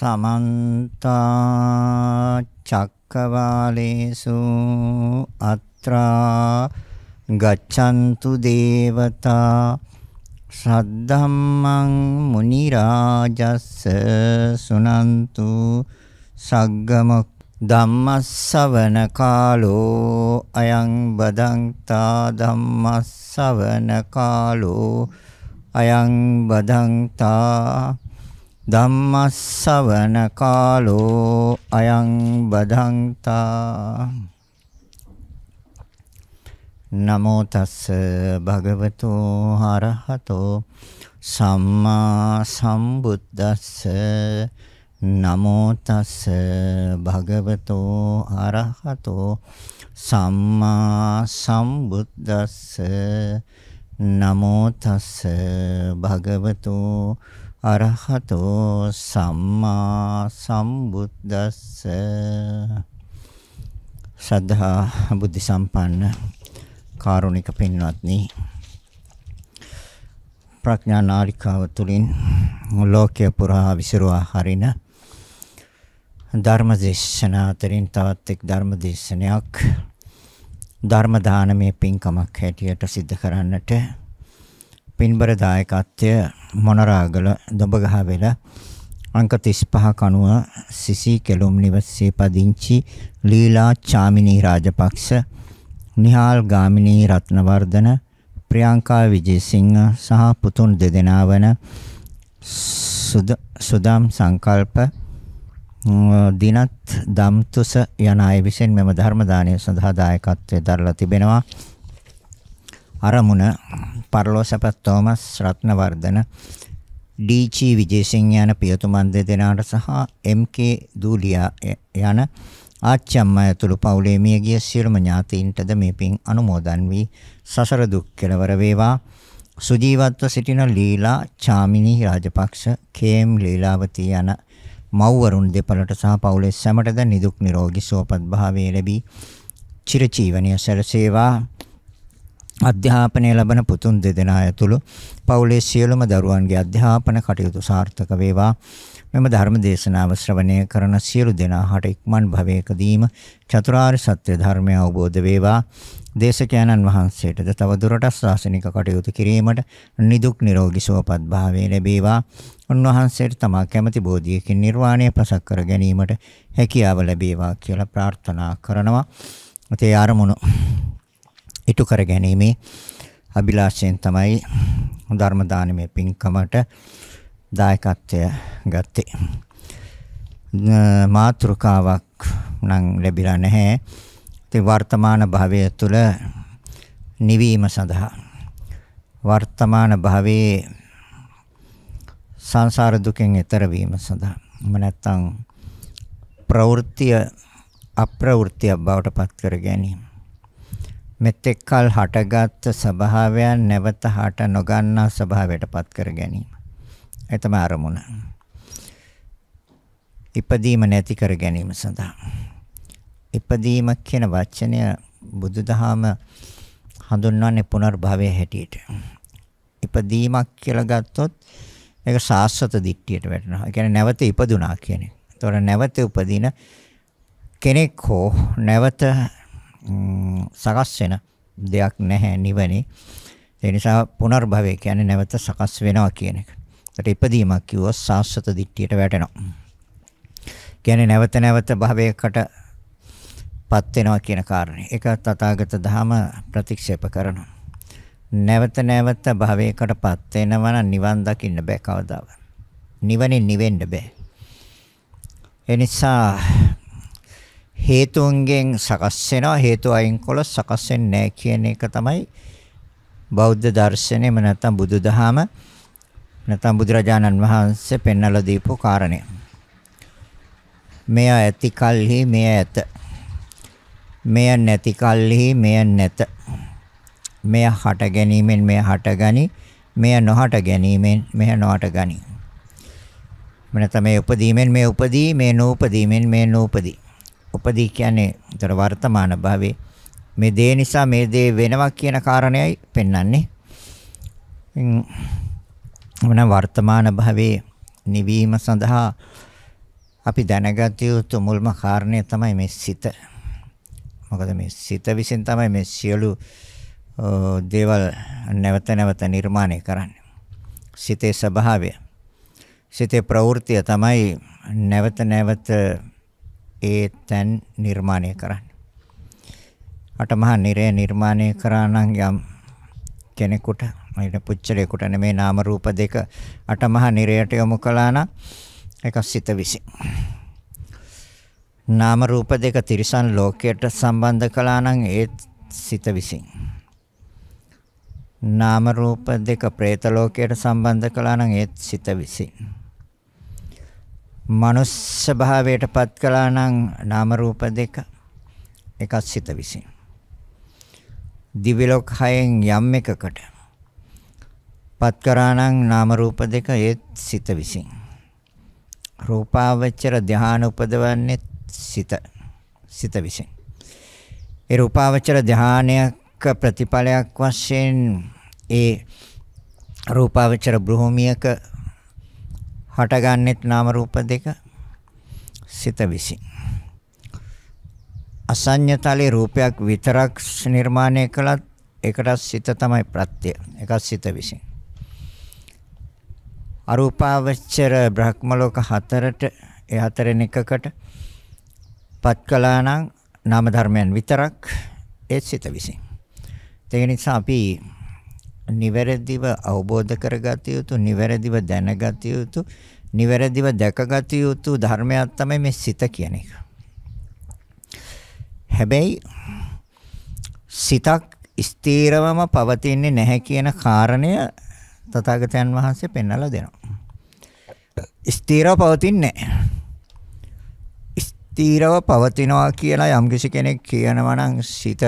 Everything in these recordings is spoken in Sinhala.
समन्ता चक्कवालेषु अत्रा गच्छन्तु देवता सद्धम्मं मुनिराजस्स सुनन्तु सग्गम ධම්මස්සවන කාලෝ අයං බදන්තා ධම්මස්සවන කාලෝ අයං බදන්තා ධම්මස්සවන කාලෝ අයං බදන්තා නමෝ තස්ස භගවතෝ අරහතෝ සම්මා සම්බුද්දස්ස නමෝ තස්ස භගවතෝ අරහතෝ සම්මා සම්බුද්දස්ස නමෝ තස්ස භගවතෝ අරහතෝ සම්මා සම්බුද්දස්ස ශ්‍රද්ධා බුද්ධ සම්පන්න කාරුණික පින්වත්නි, ප්‍රඥා නාලිකාව තුළින් ලෝකය පුරා විසිරුවා හරින ධර්ම දේශනා අතරින් තවත් එක් ධර්ම දේශනයක් ධර්ම දානමය පින්කමක් හැටියට සිද්ධ කරන්නට පින්බර දායකත්වය මොනරාගල දොඹගහවෙල අංක 35 කනුව සිසි කෙළුම් නිවසේ පදිංචි ලීලා චාමිනී රාජපක්ෂ, නිහාල් ගාමිණී රත්නවර්ධන, ප්‍රියංකා විජේසිංහ සහ පුතුන් දෙදෙනා වන සුදම් සංකල්ප, දිනත් දම්තුස යන අය විසින් මෙම ධර්ම දානය සඳහා දායකත්වයේ දරලා තිබෙනවා. අරමුණ පරලෝසපත් තෝමස් රත්නවර්ධන, ඩී.චී. විජේසිංහ යන පියතුමන් දෙදෙනාට සහ එම්.කේ. දූලියා යන ආච්චම්මා ඇතුළු පවුලේ මියගිය සියලුම ඥාතීන්ටද මේ පින් අනුමෝදන් වී සසර දුක් කෙලවර වේවා. සුජීවත්ව සිටින ලීලා චාමිනී රාජපක්ෂ, කේ.එම්. ලීලාවතී යන මව්වරුන් දෙපළට සහ පවුලේ සැමටද නිදුක් නිරෝගී සුවපත් භාවය ලැබී චිරජීවනය සැලසේවා. අධ්‍යාපනය ලබන පුතුන් දෙදෙනා ඇතුළු පවුලේ සියලුම දරුවන්ගේ අධ්‍යාපන කටයුතු සාර්ථක වේවා. මෙම ධර්ම දේශනාව ශ්‍රවණය කරන සියලු දෙනා හට ඉක්මන් භවයකදීම චතුරාර්ය සත්‍ය ධර්මය අවබෝධ වේවා. දේශකයන්න් වහන්සේටද තව දුරටත් ශාසනික කටයුතු කිරීමට නිදුක් නිරෝගී සුවපත් භාවය ලැබේවා. උන්වහන්සේට තමා කැමැති බෝධියකින් නිර්වාණය ප්‍රසක් කර ගැනීමට හැකියාව ලැබේවා කියලා ප්‍රාර්ථනා කරනවා. ඒ ආරමුණු ඉටු කර ගැනීමේ අභිලාෂයෙන් තමයි ධර්ම දානමය පින්කමට දායකත්වය ගත්තේ. මාතෘකාවක් නම් ලැබිලා නැහැ. ඒ වර්තමාන භවය තුළ නිවීම සඳහා, වර්තමාන භවයේ සංසාර දුකෙන් එතර වීම සඳහා, නැත්නම් ප්‍රවෘත්තිය අප්‍රවෘත්තිය බවට පත් කර ගැනීම, මෙතෙක්කල් හටගත් ස්වභාවයන් නැවත හට නොගන්නා ස්වභාවයට පත් කර ගැනීම. ඒ තමයි අරමුණ. ඉපදීම නැති කර ගැනීම සඳහා. ඉපදීම කියන වචනය බුදුදහම හඳුන්වන්නේ පුනර්භවය හැටියට. ඉපදීමක් කියලා ගත්තොත් ඒක සාස්වත දිට්ඨියට වැටෙනවා. ඒ කියන්නේ නැවත ඉපදුනා කියන එක. ඒතොර නැවත උපදින කෙනෙක් හෝ නැවත සකස් වෙන දෙයක් නැහැ නිවනේ. ඒ නිසා පුනර්භවය කියන්නේ නැවත සකස් වෙනවා කියන එක. ඒකට ඉපදීමක් කිව්වොත් සාස්වත දිට්ඨියට වැටෙනවා. කියන්නේ නැවත නැවත භවයකට පත් වෙනවා කියන කාරණේ. ඒක තථාගත ධම ප්‍රතික්ෂේප කරනවා. නැවත නැවත භවයකට පත් වෙනවා නම් නිවන් දකින්න බෑ කවදාවත්. නිවනින් නිවෙන්න බෑ. ඒ නිසා හේතුන්ගෙන් සකස් වෙනවා, හේතු අයින් කළොත් සකස් වෙන්නේ නැහැ කියන එක තමයි බෞද්ධ දර්ශනයම නැත්නම් බුදුදහම නැත්නම් බුදුරජාණන් වහන්සේ පෙන්වලා දීපු කාරණය. මෙය ඇති කල්හි මෙය ඇත, මෙය නැති කල්හි මෙය නැත, මෙය හට ගැනීමෙන් මෙය හටගනි, මෙය නොහට ගැනීමෙන් මෙය නොහට ගනි. නැත්නම් මේ උපදීමෙන් මේ උපදී, මේ නූපදීමෙන් මේ නූපදී. උපදී කියන්නේ ඒතර වර්තමාන භවයේ මේ දේ නිසා මේ දේ වෙනවා කියන කාරණයයි පෙන්වන්නේ. වර්තමාන භවයේ නිවීම සඳහා අපි දැනගත යුතු මුල්ම කාරණය තමයි මේ සිත. මොකද මේ සිත විසින් තමයි මේ සියලු දේවල් නැවත නැවත නිර්මාණය කරන්නේ. සිතේ ස්වභාවය, සිතේ ප්‍රවෘත්තිය තමයි නැවත නැවත ඒ තැන් නිර්මාණය කරන්නේ. අටමහා නිරය නිර්මාණය කරා නම් යම් කෙනෙකුට, ඊට පුච්චලයකට නෙමේ නාම රූප දෙක අටමහා නිරයට යොමු කළා නම් ඒක සිත විසින්. නාම රූප දෙක තිරිසන් ලෝකයට සම්බන්ධ කළා නම් ඒත් සිත විසින්. නාම රූප දෙක പ്രേත ලෝකයට සම්බන්ධ කළා නම් ඒත් සිත විසින්. මනුස්ස භාවයට පත් කළා නම් නාම රූප දෙක එකක් සිත විසින්. දිව්‍ය ලෝක හයෙන් යම් එකකට පත් කරා නම් නාම රූප දෙක ඒත් සිත විසින්. රූපාවචර ධ්‍යාන උපදවන්නේ සිත විසින්. ඒ රූපාවචර ධ්‍යානයක ප්‍රතිඵලයක් වශයෙන් ඒ රූපාවචර භූමියක හටගන්නෙත් නාම රූප දෙක සිත විසින්. අසඤ්ඤතලේ රූපයක් විතරක් නිර්මාණය කළත් ඒකට සිත තමයි ප්‍රත්‍ය. ඒක සිත විසින්. අරූපාවචර බ්‍රහ්ම ලෝක හතරට ඒ හතරෙන් එකකට පත් කළා නම් නාම ධර්මයන් විතරක් ඒ සිත විසින්. ඒ නිසා අපි නිවැරදිව අවබෝධ කරගත යුතු, නිවැරදිව දැනගත යුතු, නිවැරදිව දැකගත යුතු ධර්මයක් තමයි මේ සිත කියන එක. හැබැයි සිතක් ස්ථීරවම පවතින්නේ නැහැ කියන කාරණය තථාගතයන් වහන්සේ පෙන්වලා දෙනවා. ස්ථීරව පවතින්නේ නැහැ. ස්ථීරව පවතිනවා කියලා යම්කිසි කෙනෙක් කියනවා නම් සිත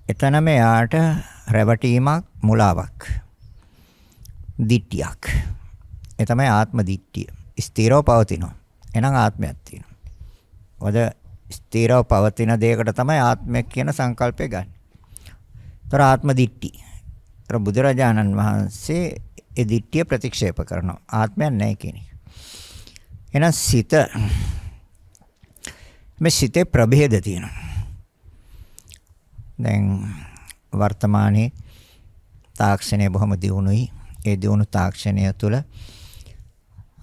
එතනම යාට රැවටීමක්, මුලාවක්, දිට්ඨියක්. ඒ තමයි ආත්ම දිට්ඨිය. ස්ථීරව පවතිනවා. එහෙනම් ආත්මයක් තියෙනවා. වද ස්ථීරව පවතින දෙයකට තමයි ආත්මයක් කියන සංකල්පය ගන්න. ඒතර ආත්ම දිට්ඨි. ඒතර බුදුරජාණන් වහන්සේ ඒ දිට්ඨිය ප්‍රතික්ෂේප කරනවා. ආත්මයක් නැහැ කියන එක. එහෙනම් සිත, මේ සිතේ ප්‍රභේද තියෙනවා. දැන් වර්තමානයේ තාක්ෂණය බොහොම දියුණුයි. ඒ දියුණු තාක්ෂණය තුළ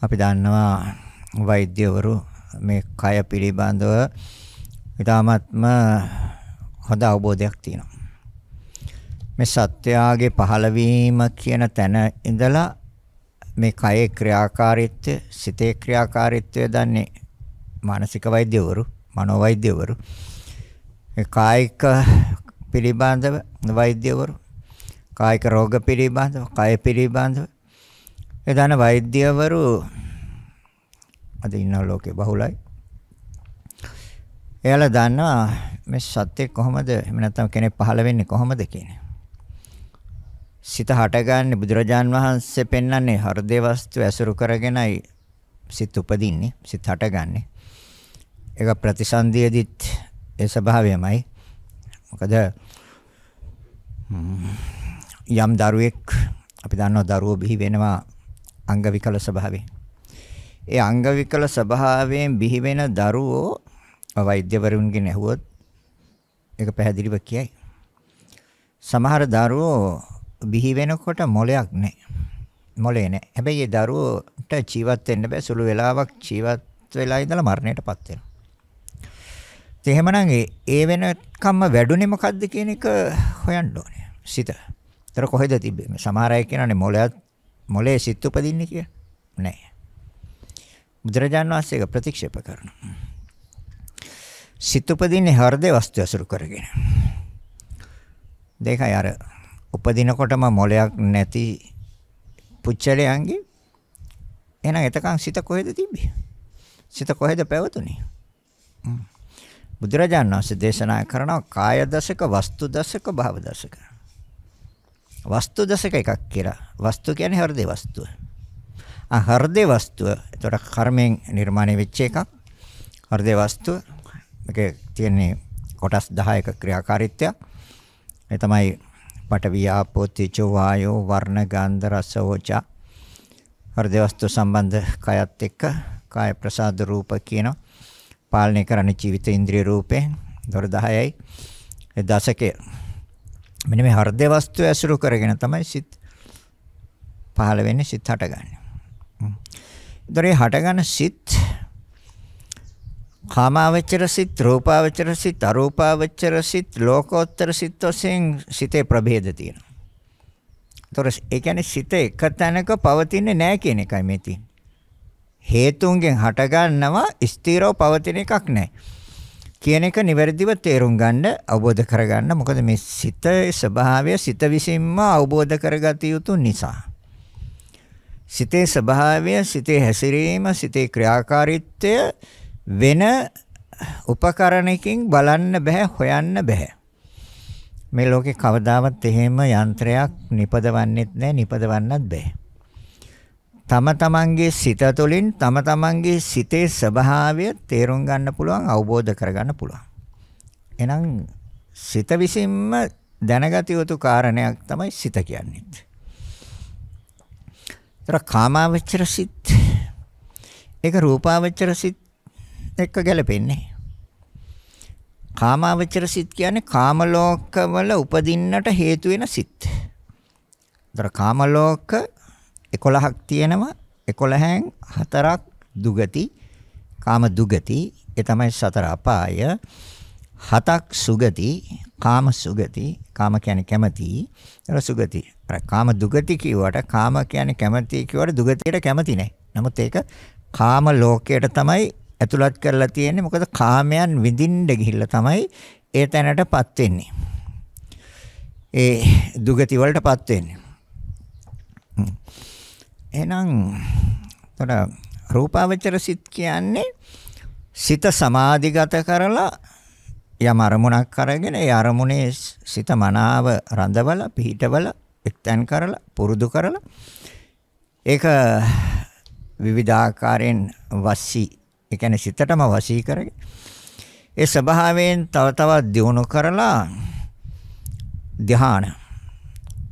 අපි දන්නවා වෛද්‍යවරු මේ කය පිළිබඳව ඉතාමත්ම හොඳ අවබෝධයක් තියෙනවා. මේ සත්‍යයේ පහළවීම කියන තැන ඉඳලා මේ කයේ ක්‍රියාකාරීත්වය, සිතේ ක්‍රියාකාරීත්වය දන්නේ මානසික වෛද්‍යවරු, මනෝවෛද්‍යවරු. ඒ කායික පිළිබඳව වෛද්‍යවරු, කායික රෝග පිළිබඳව, කය පිළිබඳව එදාන වෛද්‍යවරු අද ඉන්න ලෝකේ බහුලයි. එයාලා දන්නවා මේ සත්‍ය කොහොමද, එහෙම නැත්නම් කෙනෙක් පහළ වෙන්නේ කොහොමද කියන්නේ. සිත හටගන්නේ බුදුරජාන් වහන්සේ පෙන්වන්නේ හෘදේ වස්තු ඇසුරු කරගෙනයි සිත උපදින්නේ, සිත හටගන්නේ. ඒක ප්‍රතිසන්දියේදීත් ඒ ස්වභාවයමයි. මොකද යම් දරුවෙක්, අපි දන්නවා දරුවෝ බිහි වෙනවා අංග විකල ස්වභාවයෙන්. ඒ අංග විකල ස්වභාවයෙන් බිහි වෙන දරුවෝ වෛද්‍යවරුන්ගෙන් ඇහුවොත් ඒක පැහැදිලිව කියයි. සමහර දරුවෝ බිහි වෙනකොට මොලයක් නැහැ. මොලේ නැහැ. හැබැයි ඒ දරුවෝට ජීවත් වෙන්න බෑ. සුළු වෙලාවක් ජීවත් වෙලා ඉඳලා මරණයටපත් වෙනවා. එහෙමනම් ඒ වෙනකම්ම වැඩුණේ මොකද්ද කියන එක හොයන්න ඕනේ. සිත. ඒතර කොහෙද තිබෙන්නේ? සමහර අය කියනනේ මොලේ සිත් උපදින්නේ කියලා. නෑ. බුදුරජාණන් වහන්සේ ඒක ප්‍රතික්ෂේප කරනවා. සිත් උපදින්නේ හෘදේ වස්තු අසුරු කරගෙන. දෙකයි අර උපදිනකොටම මොලයක් නැති පුච්චලයන්ගේ එහෙනම් එතකන් සිත කොහෙද තිබ්බේ? සිත කොහෙද පැවතුනේ? බුදුරජාණන් වහන්සේ දේශනා කරනවා කාය දශක, වස්තු දශක, භව දශක. වස්තු දශක එකක් කියලා. වස්තු කියන්නේ හෘදේ වස්තුව. හෘදේ වස්තුව ඒතර කර්මයෙන් නිර්මාණය වෙච්ච එකක්. හෘදේ වස්තුව මේකේ තියෙන්නේ කොටස් 10ක ක්‍රියාකාරීත්වයක්. ඒ තමයි පඨවි, ආපෝ, තේජෝ, වායෝ, වර්ණ, ගන්ධ, රස, ඕජා. හෘදේ වස්තු සම්බන්ධ කයත් එක්ක කාය ප්‍රසාද රූප කියන පාලනය කරන ජීවිත ඉන්ද්‍රිය රූපේ දොර 10යි ඒ දශකය. මෙන්න මේ හෘදේ වස්තුව ඇසුරු කරගෙන තමයි සිත් පහළ වෙන්නේ, සිත් හටගන්නේ. ඒතරේ හටගන්න සිත් කාමාවචර සිත්, රූපාවචර සිත්, අරූපාවචර සිත්, ලෝකෝත්තර සිත් වශයෙන් සිතේ ප්‍රභේද තියෙනවා. ඒතොර ඒ කියන්නේ සිත එක තැනක පවතින්නේ නැහැ කියන එකයි මේ තියෙන්නේ. හේතුන්ගෙන් හටගන්නවා ස්ථිරව පවතින එකක් නැහැ කියන එක නිවැරදිව තේරුම් ගන්න, අවබෝධ කරගන්න. මොකද මේ සිතේ ස්වභාවය සිත විසින්ම අවබෝධ කරගත යුතු නිසා. සිතේ ස්වභාවය, සිතේ හැසිරීම, සිතේ ක්‍රියාකාරීත්වය වෙන උපකරණයකින් බලන්න බෑ, හොයන්න බෑ. මේ ලෝකේ කවදාවත් එහෙම යන්ත්‍රයක් නිපදවන්නෙත් නැහැ, නිපදවන්නත් බෑ. තම තමන්ගේ සිත තුළින් තම තමන්ගේ සිතේ ස්වභාවය තේරුම් ගන්න පුළුවන්, අවබෝධ කරගන්න පුළුවන්. එහෙනම් සිත විසින්ම දැනගත යුතු කාරණයක් තමයි සිත කියන්නේ. ඒතර කාමාවචර සිත් ඒක රූපාවචර සිත් එක්ක ගැලපෙන්නේ. කාමාවචර සිත් කියන්නේ කාම ලෝකවල උපදින්නට හේතු වෙන සිත්. ඒතර කාම ලෝක 11ක් තියෙනවා. 11න් 4ක් දුගති, කාම දුගති, ඒ තමයි සතර අපාය. 7ක් සුගති, කාම සුගති, කාම කියන්නේ කැමැති, ඒක සුගති. අර කාම දුගති කියුවට කාම කියන්නේ කැමැති කියුවට දුගතියට කැමැති නැහැ. නමුත් ඒක කාම ලෝකයට තමයි ඇතුළත් කරලා තියෙන්නේ. මොකද කාමයන් විඳින්න ගිහිල්ලා තමයි ඒ තැනටපත් වෙන්නේ. ඒ දුගති වලටපත් වෙන්නේ. එහෙනම් රූපාවචර සිත් කියන්නේ සිත සමාධිගත කරලා යම් අරමුණක් අරගෙන ඒ අරමුණේ සිත මනාව රඳවලා පිහිටවලා එක්තැන් කරලා පුරුදු කරලා ඒක විවිධාකාරයෙන් වසී, ඒ කියන්නේ සිතටම වශී කරගෙන ඒ ස්වභාවයෙන් තව තවත් දියුණු කරලා ධ්‍යාන,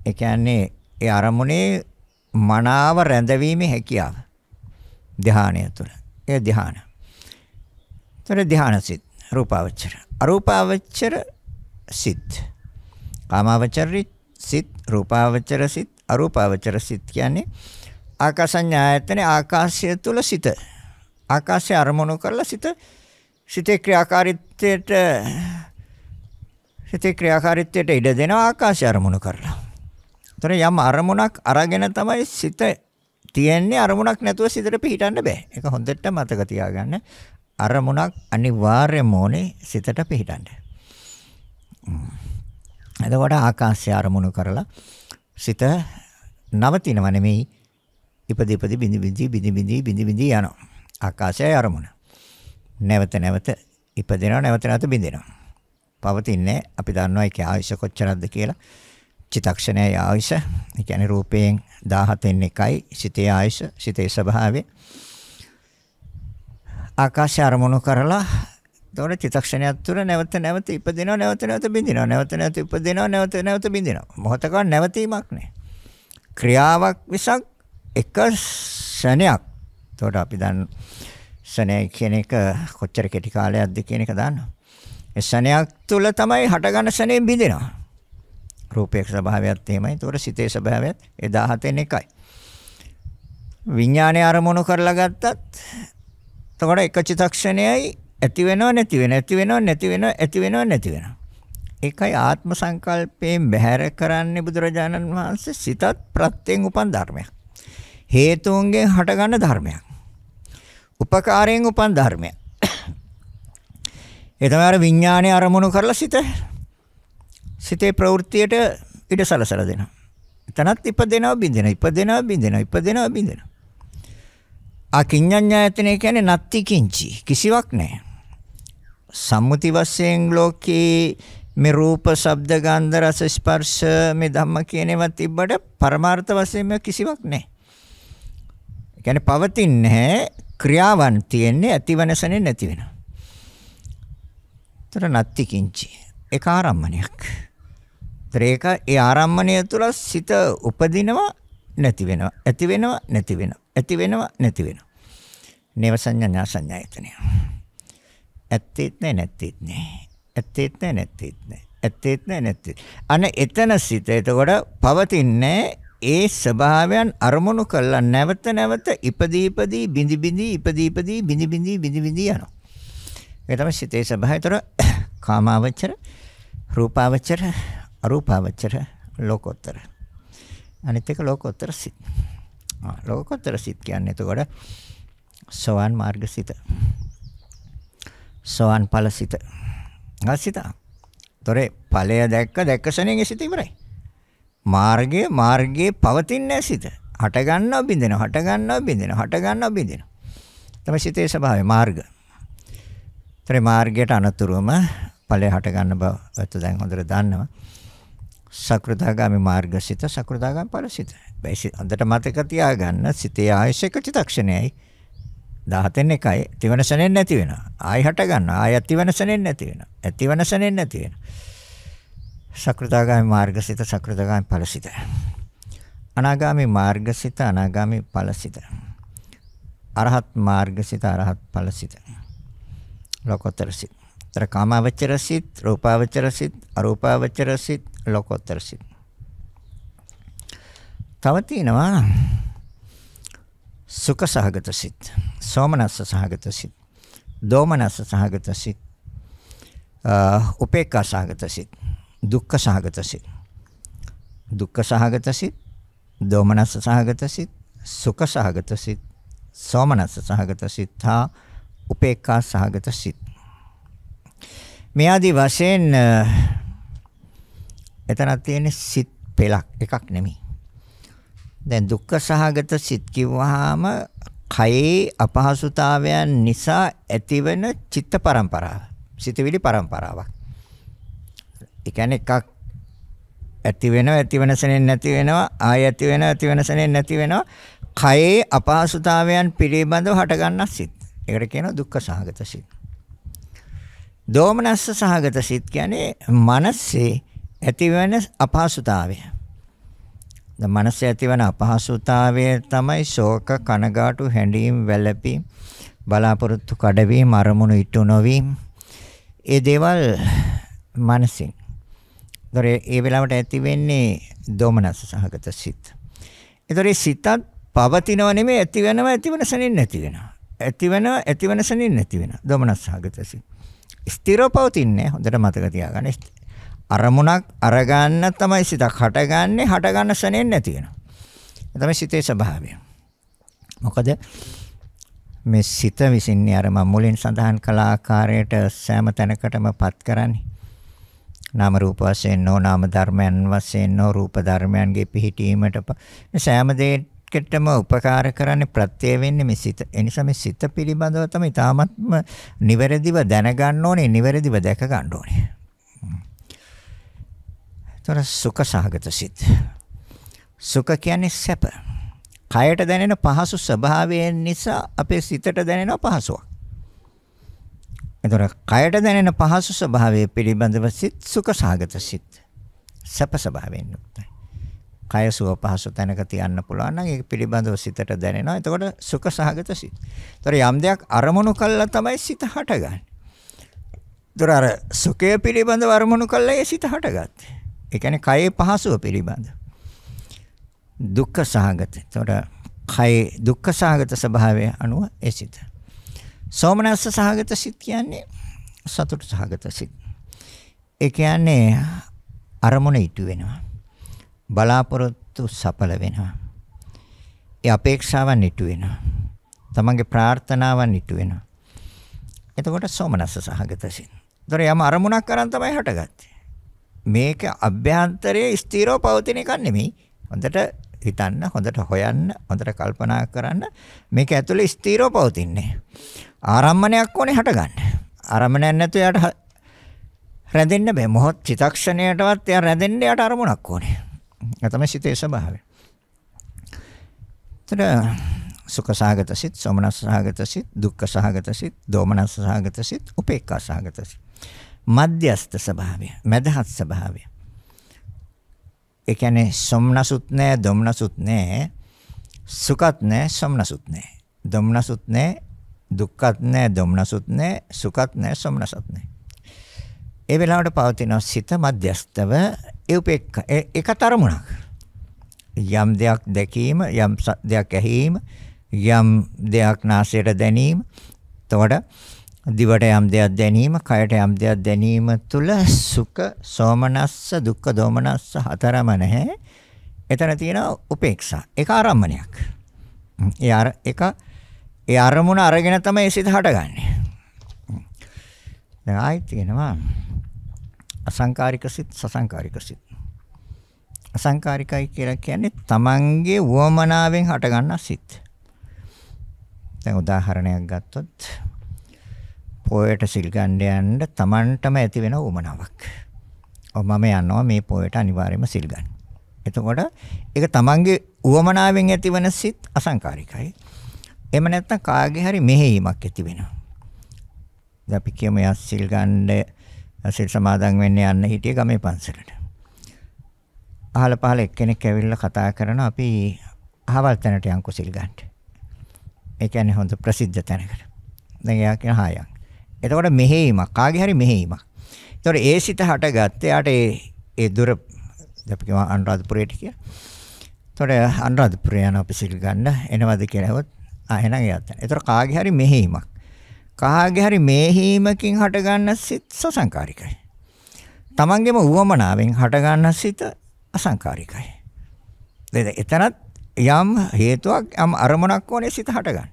ඒ කියන්නේ ඒ අරමුණේ මනාව රැඳවීමේ හැකියාව ධ්‍යානය තුළ. ඒ ධ්‍යාන. ඒතර ධ්‍යාන සිත් රූපාවචර, අරූපාවචර සිත්, කාමාවචර සිත්, රූපාවචර සිත්, අරූපාවචර සිත් කියන්නේ ආකාසඤ්ඤායතනේ ආකාශය තුළ සිත. ආකාශය අරමුණු කරලා සිතේ ක්‍රියාකාරීත්වයට ඉඩ දෙනවා ආකාශය අරමුණු කරලා. ඒතර යම් අරමුණක් අරගෙන තමයි සිත තියෙන්නේ. අරමුණක් නැතුව සිතට පිහිටන්න බෑ. ඒක හොඳට මතක තියාගන්න. අරමුණක් අනිවාර්යම ඕනේ සිතට පිහිටන්න. එතකොට ආකාශය අරමුණු කරලා සිත නවතිනව නෙමෙයි, ඉපදී බිඳි යනවා. ආකාශයයි අරමුණ. නැවත ඉපදෙනවා, බිඳෙනවා. පවතින්නේ අපි දන්නවා ඒකේ ආයුෂ කොච්චරක්ද කියලා. චිත්තක්ෂණයේ ආයුෂ, ඒ කියන්නේ රූපයෙන් 17න් එකයි සිතේ ආයුෂ, සිතේ ස්වභාවය. ආකාශය අරමුණු කරලා එතකොට චිත්තක්ෂණයක් තුළ නැවත ඉපදෙනවා, නැවත බිඳිනවා, නැවත ඉපදෙනවා, නැවත බිඳිනවා. මොහොතක නැවතීමක් නැහැ. ක්‍රියාවක් විසක් එක ශරණයක්. එතකොට අපි දන්න ශරණය කියන එක කොච්චර කෙටි කාලයක්ද කියන එක දන්නවා. ඒ ශරණයක් තුළ තමයි හටගන්න ශරණයෙන් බිඳිනවා. රූපයේ ස්වභාවයත් එහෙමයි. ඒතකොට සිතේ ස්වභාවයත් 17න් එකයි. විඥානය අරමුණු කරලා ගත්තත් එතකොට එක චිත්තක්ෂණයයි ඇති වෙනව නැති වෙනව. ඒකයි ආත්ම සංකල්පයෙන් බැහැර කරන්නේ බුදුරජාණන් වහන්සේ. සිතත් ප්‍රත්‍යයෙන් උපන් ධර්මයක්. හේතුන්ගෙන් හටගන්න ධර්මයක්. උපකාරයෙන් උපන් ධර්මයක්. ඒ තමයි අර විඥානය අරමුණු කරලා සිතේ ප්‍රවෘත්තියට ඉඩ සලසලා දෙනවා. එතනත් ඉපදෙනවා බින්දෙනවා. අකිඤ්ඤඤ්ඤායතනෙ කියන්නේ නත්ති කිංචි, කිසිවක් නැහැ. සම්මුති වශයෙන් ලෝකේ මේ රූප, ශබ්ද, ගන්ධ, රස, ස්පර්ශ මේ ධම්ම කියන ඒවා තිබ්බට පරමාර්ථ වශයෙන් කිසිවක් නැහැ. ඒ කියන්නේ පවතින්නේ නැහැ, ක්‍රියාවන් තියෙන්නේ, ඇතිවනසනේ නැති වෙනවා. ඒතර නත්ති කිංචි ඒක ආරම්මණයක්. ඒක ඒ ආරම්මණය තුළ සිත උපදිනවා, නැති වෙනවා, ඇති වෙනවා, නැති වෙනවා. නේව සංඥා ඥා සංඥායතනය. ඇත්තෙත් නැහැ නැත්තෙත් නැහැ. ඇත්තෙත් නැහැ නැත්තෙත් නැහැ. ඇත්තෙත් නැහැ නැත්තෙත්. අන්න එතන සිට එතකොට පවතින්නේ ඒ ස්වභාවයන් අරමුණු කළා නැවත නැවත ඉපදී බිඳි බිඳි බිඳි යනවා. ඒ තමයි සිතේ ස්වභාවයතර කාමාවචර, රූපාවචර, අරූපාවචර, ලෝකෝත්තර. අනිත් එක ලෝකෝත්තර සිත්. ලෝකෝත්තර සිත් කියන්නේ එතකොට සෝවාන් මාර්ග සිත. සෝවාන් ඵල සිත. ගසිත. ତොරේ ඵලය දැක්ක සෙනෙන් සිත ඉවරයි. මාර්ගයේ පවතින්නේ සිත. හට ගන්නවා බින්දෙනවා, හට ගන්නවා බින්දෙනවා, හට ගන්නවා බින්දෙනවා. තමයි සිතේ ස්වභාවය මාර්ග. තොරේ මාර්ගයට අනතුරුවම ඵලය හට ගන්න බව ඔයත් දැන් හොඳට දන්නවා. සකෘදාගාමි මාර්ගසිත, සකෘදාගාමි ඵලසිත. හොඳට මතක තියාගන්න සිතේ ආයශ එක චිත්තක්ෂණයයි 17න් එකයි තිවනසනෙන් නැති වෙනවා. ආයි හට ගන්නවා. ආයි තිවනසනෙන් නැති වෙනවා. තිවනසනෙන් නැති වෙනවා. සකෘදාගාමි මාර්ගසිත, සකෘදාගාමි ඵලසිත. අනාගාමි මාර්ගසිත, අනාගාමි ඵලසිත. අරහත් මාර්ගසිත, අරහත් ඵලසිත. ලෝකෝත්තර සිත. තර කාමාවචර සිත, රූපාවචර සිත, අරූපාවචර සිත, ලෝකෝත්තර සිත. තව තියෙනවා සුඛ සහගත සිත, සෝමනස්ස සහගත සිත, දෝමනස්ස සහගත සිත, උපේක්ඛා සහගත සිත, දුක්ඛ සහගත සිත. දුක්ඛ සහගත සිත, දෝමනස්ස සහගත සිත, සුඛ සහගත සිත, සෝමනස්ස සහගත සිත, උපේක්ඛා සහගත සිත. මේ ආදී වශයෙන් එතනක් තියෙන සිත් පෙළක් එකක් නෙමෙයි. දැන් දුක්ඛ සහගත සිත් කිව්වහම කයේ අපහසුතාවයන් නිසා ඇතිවෙන චිත්ත පරම්පරාව. සිතවිලි පරම්පරාවක්. ඒ කියන්නේ එකක් ඇති වෙන සෙනෙන් නැති වෙනවා, ආය ඇති වෙන සෙනෙන් නැති වෙනවා. කයේ අපහසුතාවයන් පිළිබඳව හට ගන්න සිත්. ඒකට කියනවා දුක්ඛ සහගත සිත්. දෝමනස්ස සහගත සිත් කියන්නේ මනසේ ඇතිවන අපහසුතාවය. ද මනසේ ඇතිවන අපහසුතාවය තමයි ශෝක, කනගාටු, හැඬීම්, වැළපීම්, බලාපොරොත්තු කඩවීම, අරමුණු ඉටු නොවීම. ඒ දේවල් මනසින්. ඒ වෙලාවට ඇති වෙන්නේ දෝමනස්ස සහගත සිත්. ඒතර සිතත් පවතිනව නෙමෙයි ඇතිවෙන සෙනින් නැති වෙනවා. ඇතිවෙන සෙනින් නැති වෙනවා. දෝමනස්ස සහගත සිත්. ස්ථිරව පවතින්නේ හොඳට මතක තියාගන්න. අරමුණක් අරගන්න තමයි සිතක් හටගන්නේ. හටගන්න සෙනෙන් නැති වෙනවා. ඒ තමයි සිතේ ස්වභාවය. මොකද මේ සිත විසින්නේ අර මම මුලින් සඳහන් කළ ආකාරයට සෑම තැනකටම පත් කරන්නේ. නාම රූප වශයෙන් නෝ නාම ධර්මයන් වශයෙන් නෝ රූප ධර්මයන්ගේ පිහිටීමට මේ සෑම දෙයකටම උපකාර කරන්නේ ප්‍රත්‍ය වෙන්නේ මේ සිත. ඒ නිසා මේ සිත පිළිබඳව තමයි තාමත්ම නිවැරදිව දැනගන්න ඕනේ, නිවැරදිව දැක ගන්න ඕනේ. තොර සුඛ සහගත සිත. සුඛ කියන්නේ සැප. කයට දැනෙන පහසු ස්වභාවයෙන් නිසා අපේ සිතට දැනෙන පහසුවක්. එතකොට කයට දැනෙන පහසු ස්වභාවය පිළිබඳව සිත සුඛ සහගත සිත. සැප ස්වභාවයෙන් යුක්තයි. කය සුව පහසු තැනක තියන්න පුළුවන් නම් ඒක පිළිබඳව සිතට දැනෙනවා. එතකොට සුඛ සහගත සිත. ඒතර යම් දෙයක් අරමුණු කළා තමයි සිත හටගන්නේ. ඒතර අර සුඛය පිළිබඳව අරමුණු කළා ඒ සිත හටගත්තේ. ඒ කියන්නේ කයේ පහසුව පිළිබඳව. දුක්ඛ සහගත. ඒතර කයේ දුක්ඛ සහගත ස්වභාවය අනුව ඒ සිත. සෝමනස්ස සහගත සිත් කියන්නේ සතුට සහගත සිත්. ඒ කියන්නේ අරමුණ ඉටු වෙනවා. බලාපොරොත්තු සඵල වෙනවා. ඒ අපේක්ෂාවන් ඉටු වෙනවා. තමන්ගේ ප්‍රාර්ථනාවන් ඉටු වෙනවා. එතකොට සෝමනස්ස සහගත සිත්. ඒතර යම අරමුණක් කරන් තමයි හටගත්තේ. මේක අභ්‍යන්තරයේ ස්ථිරව පවතින එකක් නෙමෙයි. හොඳට හිතන්න, හොඳට හොයන්න, හොඳට කල්පනා කරන්න. මේක ඇතුලේ ස්ථිරව පවතින්නේ. ආරම්මණයක් ඕනේ හටගන්න. ආරම්මණයක් නැතුව යාට රැඳෙන්න බෑ. මොහොත් චිතක්ෂණයටවත් යා රැඳෙන්න යාට අරමුණක් ඕනේ. ඒ තමයි සිතේ ස්වභාවය. සුඛ සහගත සිත්, සෝමනස්ස සහගත සිත්, දුක්ඛ සහගත සිත්, දෝමනස්ස සහගත සිත්, උපේක්ඛා සහගත සිත්. මධ්‍යස්ථ ස්වභාවය, මධ්‍යස්ථ ස්වභාවය. ඒ කියන්නේ සොම්නසුත් නැහැ, දොම්නසුත් නැහැ, සුඛත් නැහැ, සොම්නසුත් නැහැ. දොම්නසුත් නැහැ, දුක්ඛත් නැහැ, දුම්නසුත් නැහැ, සුඛත් නැහැ, සොම්නසත් නැහැ. ඒ වෙලාවට පවතින සිත මධ්‍යස්තව ඒ උපේක්ඛ ඒක තරමුණක්. යම් දෙයක් දැකීම, යම් දෙයක් ඇහිීම, යම් දෙයක් නාසයට දැනීම, එතකොට දිවට යම් දෙයක් දැනීම, කයට යම් දෙයක් දැනීම තුල සුඛ, සෝමනස්ස, දුක්ඛ, දෝමනස්ස හතරම නැහැ. එතන තියෙන උපේක්ෂා. ඒක ආරම්මණයක්. ඒ අරමුණ අරගෙන තමයි සිත හටගන්නේ. දැන් ආයෙත් කියනවා අසංකාරික සිත්, සසංකාරික සිත්. අසංකාරිකයි කියලා කියන්නේ තමන්ගේ වමනාවෙන් හටගන්න සිත්. දැන් උදාහරණයක් ගත්තොත් පොයට සිල් ගන්න යන්න තමන්ටම ඇති වෙන උමනාවක්. මම යනවා මේ පොයට අනිවාර්යයෙන්ම සිල් ගන්න. එතකොට ඒක තමන්ගේ උවමනාවෙන් ඇතිවන සිත් අසංකාරිකයි. එහෙම නැත්නම් කාගේ හරි මෙහෙයීමක් ඇති වෙනවා. දැන් අපි කියමු යා සිල් ගන්න සිල් සමාදන් වෙන්න යන්න හිටියේ ගමේ පන්සලට. අහල පහල එක්කෙනෙක් ඇවිල්ලා කතා කරනවා අපි අහවල් තැනට යන්කෝ සිල් ගන්න. ඒ කියන්නේ හොඳ ප්‍රසිද්ධ තැනකට. දැන් එයා කියන හායන්. එතකොට මෙහෙයීමක් කාගේ හරි මෙහෙයීමක්. එතකොට ඒ සිත හටගත්තේ යාට ඒ දුර අපි කියමු අනුරාධපුරයට කියලා. එතකොට අනුරාධපුරේ යන අපි සිල් ගන්න එනවද කියලා හෙවොත් එහෙනම් එයාත්. එතකොට කාගේ හරි මෙහෙයීමක්. කාගේ හරි මෙහෙයීමකින් හටගන්න සිත් සසංකාරිකයි. තමන්ගේම උවමනාවෙන් හටගන්න සිත් අසංකාරිකයි. එතනත් යම් හේතුවක් යම් අරමුණක් ඕනේ සිත හටගන්න.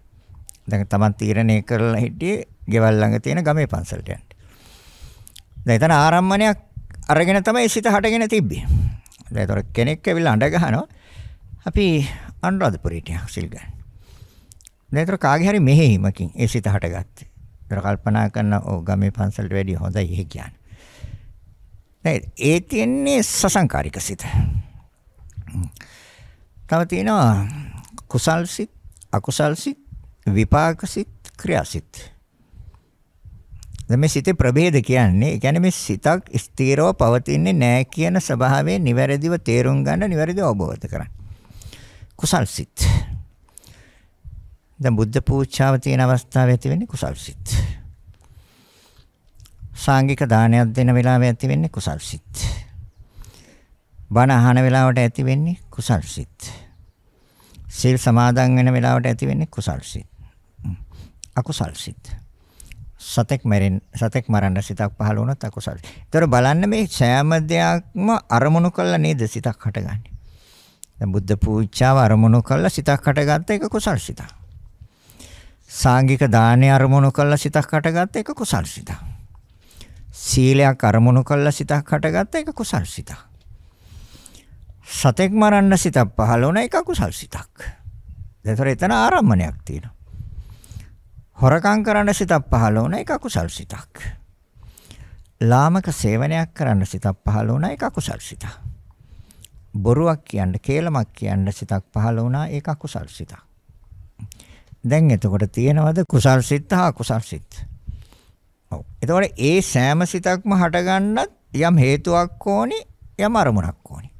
දැන් තමන් තීරණය කරලා හිටියේ ගෙවල් ළඟ තියෙන ගමේ පන්සලට යන්න. දැන් එතන ආරම්මණයක් අරගෙන තමයි සිත හටගෙන තිබ්බේ. දැන් ඒතර කෙනෙක් ඇවිල්ලා අඬ ගහනවා අපි අනුරාධපුරයට සිල් ගන්න. දැන් ඒතර කාගේ හරි මෙහෙයීමකින් ඒ සිත හටගත්තේ. ඒතර කල්පනා කරන ගමේ පන්සලට වැඩිය හොඳයි එහෙ කියන්නේ. දැන් ඒ තියන්නේ සසංකාරික සිත. තව තියෙනවා කුසල් සිත්, අකුසල් සිත්, විපාක සිත්, ක්‍රියා සිත්. දැන් මේ සිතේ ප්‍රභේද කියන්නේ, ඒ කියන්නේ මේ සිතක් ස්ථිරව පවතින්නේ නැහැ කියන ස්වභාවයෙන් නිවැරදිව තේරුම් ගන්න, නිවැරදිව අවබෝධ කරගන්න. කුසල් සිත්. දැන් බුද්ධ පූජාව තියෙන අවස්ථාවේ ඇති වෙන්නේ කුසල් සිත්. සාංගික දානයක් දෙන වෙලාවේ ඇති වෙන්නේ කුසල් සිත්. බණ අහන වෙලාවට ඇති වෙන්නේ කුසල් සිත්. සීල් සමාදන් වෙන වෙලාවට ඇති වෙන්නේ කුසල් සිත්. අකුසල් සිත්. සතෙක් මරන්න සිතක් පහළ වුණොත් අකුසල්. ඒතර බලන්න මේ සෑම දෙයක්ම අරමුණු කළා නේද සිතක් හටගන්නේ. දැන් බුද්ධ පූජාව අරමුණු කළා සිතක් හටගත්ත එක කුසල් සිතක්. සාංගික දානය අරමුණු කළා සිතක් හටගත්ත එක කුසල් සිතක්. සීලයක් අරමුණු කළා සිතක් හටගත්ත එක කුසල් සිතක්. සතෙක් මරන්න සිතක් පහළ වුණ එක කුසල් සිතක්. ඒතර එතන ආරම්මණයක් තියෙනවා. හොරකම් කරන්න සිතක් පහළ වුණ එක කුසල් සිතක්. ලාමක සේවනයක් කරන්න සිතක් පහළ වුණ එක කුසල් සිතක්. බොරුවක් කියන්න, කේලමක් කියන්න සිතක් පහළ වුණා ඒක කුසල් සිතක්. දැන් එතකොට තියෙනවද කුසල් සිත හා අකුසල් සිත? ඔව්. එතකොට ඒ සෑම සිතක්ම හටගන්නත් යම් හේතුවක් ඕනි, යම් අරමුණක් ඕනි.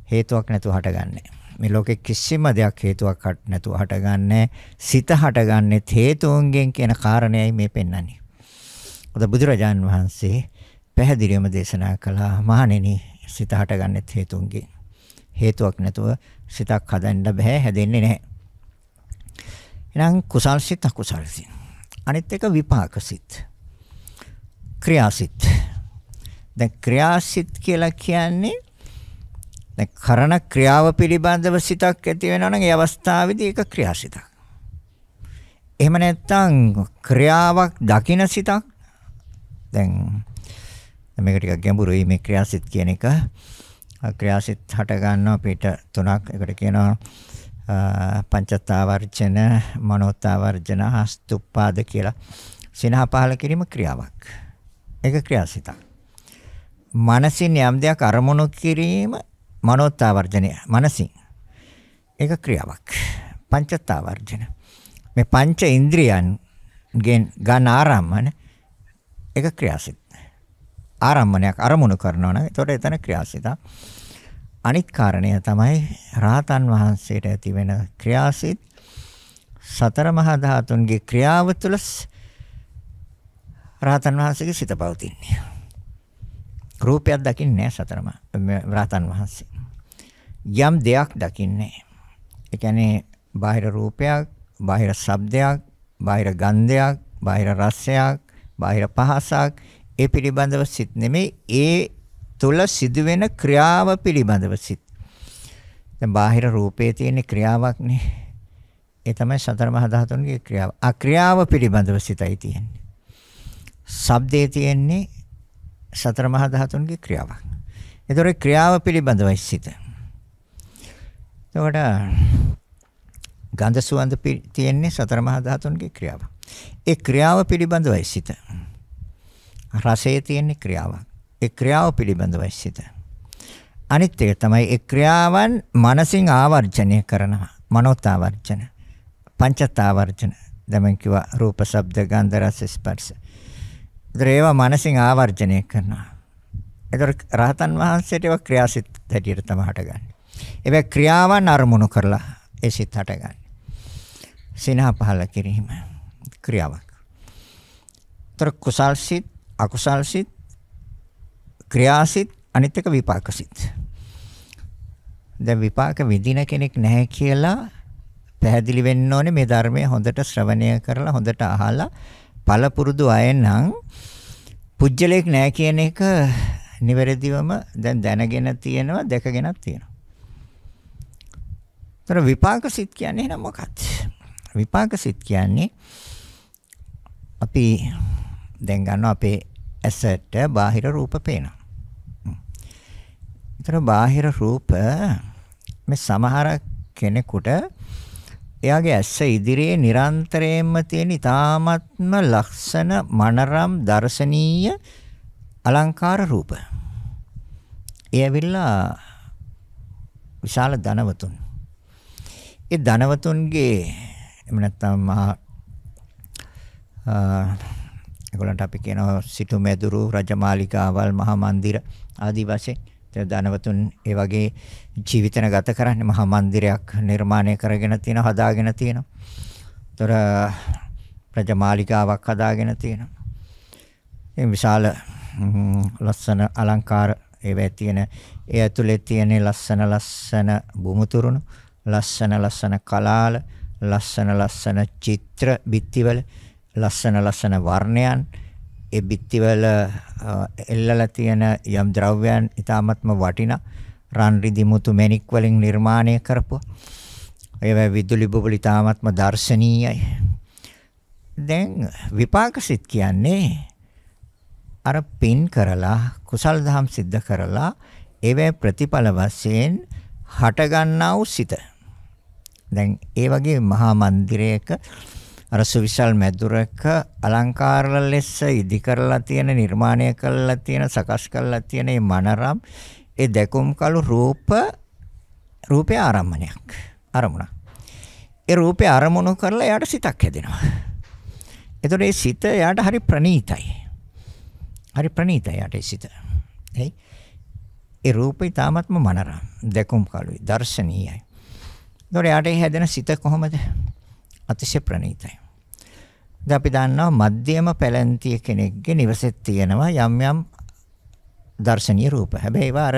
හේතුවක් නැතුව හටගන්නේ. මේ ලෝකේ කිසිම දෙයක් හේතුවක් නැතුව හටගන්නේ. සිත හටගන්නේ හේතුන්ගෙන් කියන කාරණයයි මේ පෙන්වන්නේ. ඔද බුදුරජාන් වහන්සේ පැහැදිලිවම දේශනා කළා මහණෙනි සිත හටගන්නේ හේතුන්ගෙන්. හේතුවක් නැතුව සිතක් හදන්න බෑ, හැදෙන්නේ නැහැ. එහෙනම් කුසල් සිත, අකුසල් සිත. අනිත් එක විපාක සිත. ක්‍රියා සිත. දැන් ක්‍රියා සිත කියලා කියන්නේ දැන් කරන ක්‍රියාව පිළිබඳව සිතක් ඇති වෙනවා නම් ඒ අවස්ථාවේදී ඒක ක්‍රියාසිතක්. එහෙම නැත්නම් ක්‍රියාවක් දකින සිතක්. දැන් මේක ටිකක් ගැඹුරුයි මේ ක්‍රියාසිත කියන එක. ක්‍රියාසිත හට ගන්නවා පිට තුනක්. ඒකට කියනවා පංචත්තාවර්ජන, මනෝත්තාවර්ජන, හස්තුප්පාද කියලා. සිනහ පහල කිරීම ක්‍රියාවක්. ඒක ක්‍රියාසිතක්. මනසින් යම් දෙයක් අරමුණු කිරීම මනෝත්තාවර්ජනය මනසින් ඒක ක්‍රියාවක්. පංචත්තාවර්ජන මේ පංච ඉන්ද්‍රියන් ගෙන් ගන්න ආරම්මන ඒක ක්‍රියාසිත. ආරම්මණයක් අරමුණු කරනවා නම් ඒතකොට එතන ක්‍රියාසිත. අනිත් කාරණය තමයි රාතන් වහන්සේට ඇති වෙන ක්‍රියාසිත සතර මහා ධාතුන්ගේ ක්‍රියාව තුළ රහතන් වහන්සේගේ සිත පවතින්නේ. රූපයක් දකින්නේ නැහැ සතරම රහතන් වහන්සේ. යම් දෙයක් දකින්නේ. ඒ කියන්නේ බාහිර රූපයක්, බාහිර ශබ්දයක්, බාහිර ගන්ධයක්, බාහිර රසයක්, බාහිර පහසක් ඒ පිළිබඳව සිත් නෙමෙයි ඒ තුල සිදුවෙන ක්‍රියාව පිළිබඳව සිත්. දැන් බාහිර රූපේ තියෙන ක්‍රියාවක් නේ. ඒ තමයි සතර මහා ධාතුන්ගේ ක්‍රියාව. ආ ක්‍රියාව පිළිබඳව සිතයි තියෙන්නේ. ශබ්දේ තියෙන්නේ සතර මහා ධාතුන්ගේ ක්‍රියාවක්. ඒතොර ක්‍රියාව පිළිබඳවයි සිත. එතකොට ගන්ධ සුවඳ තියෙන්නේ සතර මහා ධාතුන්ගේ ක්‍රියාවක්. ඒ ක්‍රියාව පිළිබඳවයි සිත. රසයේ තියෙන්නේ ක්‍රියාවක්. ඒ ක්‍රියාව පිළිබඳවයි සිත. අනිත් එක තමයි ඒ ක්‍රියාවන් මනසින් ආවර්ජනය කරනවා. මනෝතාවර්ජන, පංචතාවර්ජන. දැන් කිව්වා රූප, ශබ්ද, ගන්ධ, රස, ස්පර්ශ. ඒවා මනසින් ආවර්ජනය කරනවා. ඒතර රහතන් වහන්සේට ඒවා ක්‍රියාසිත හැටියට තමයි හටගන්නේ. ඒවා ක්‍රියාවන් අරමුණු කරලා ඒ සිත හටගන්නේ. සිනහ පහළ කිරීම ක්‍රියාවක්. ඒතර කුසල් සිත්, අකුසල් සිත්, ක්‍රියාසිත, අනිත් එක විපාක සිත්. දැන් විපාක විඳින කෙනෙක් නැහැ කියලා පැහැදිලි වෙන්න ඕනේ මේ ධර්මය හොඳට ශ්‍රවණය කරලා හොඳට අහලා පළපුරුදු අය නම් පුජ්‍යලයක් නැහැ කියන එක නිවැරදිවම දැන් දැනගෙන තියෙනවා දැකගෙනත් තියෙනවා. ඒතර විපාක සිත් කියන්නේ එහෙනම් මොකක්ද? විපාක සිත් කියන්නේ අපි දැන් ගන්නවා අපේ ඇසට බාහිර රූප පේනවා. ඒතර බාහිර රූප මේ සමහර කෙනෙකුට එයාගේ ඇස ඉදිරියේ නිරන්තරයෙන්ම තියෙන ඊ타ත්ම ලක්ෂණ මනරම් දර්ශනීය අලංකාර රූප. ඒ ඇවිල්ලා විශාල ධනවතුන්. ඒ ධනවතුන්ගේ එහෙම නැත්නම් මහා ඒගොල්ලන්ට අපි කියනවා සිටු මෙදුරු රජමාලිකාවල් මහා මන්දිර ආදී වශයෙන් ධනවතුන් ඒ වගේ ජීවිතන ගත කරන්නේ මහා මන්දිරයක් නිර්මාණය කරගෙන තියෙනවා හදාගෙන තියෙනවා. ඒතර රජමාලිකාවක් හදාගෙන තියෙනවා. ඒ විශාල ලස්සන අලංකාර ඒවැ තියෙන ඒ ඇතුලේ තියෙන ලස්සන බුමුතුරුණු ලස්සන කලාල ලස්සන චිත්‍ර බිත්තිවල ලස්සන වර්ණයන් ඒ බිත්තිවල එල්ලලා තියෙන යම් ද්‍රව්‍යයන් ඊ타ත්ම වටිනා රන් රිදි මුතු මැණික් වලින් නිර්මාණය කරපුවා. ඒවා විදුලි බුබුලි ඊ타ත්ම දර්ශනීයයි. දැන් විපාක සිත් කියන්නේ අර පින් කරලා කුසල් දහම් සිද්ධ කරලා ඒවේ ප්‍රතිඵල වශයෙන් හට ගන්නා වූ සිත. දැන් ඒ වගේ මහා මන්දිරයක අර සුවිශාල මැදුරක අලංකාර ලෙස ඉදි කරලා තියෙන නිර්මාණය කරලා තියෙන සකස් කරලා තියෙන මේ මනරම් ඒ දැකුම් කළු රූපේ ආරම්මණයක් අරමුණක්. ඒ රූපේ අරමුණු කරලා එයාට සිතක් හැදෙනවා. එතකොට ඒ සිත එයාට හරි ප්‍රණීතයි. හරි ප්‍රණීතයි යට සිත. හරි. ඒ රූපේ තාමත්ම මනරම් දැකුම් කළුයි දර්ශනීයයි. එතකොට යට හැදෙන සිත කොහොමද? අතිශය ප්‍රණීතයි. දැන් අපි දන්නවා මධ්‍යම පැලැන්තිය කෙනෙක්ගේ නිවසෙත් තියෙනවා යම් දර්ශනීය රූප. හැබැයි ඒවා අර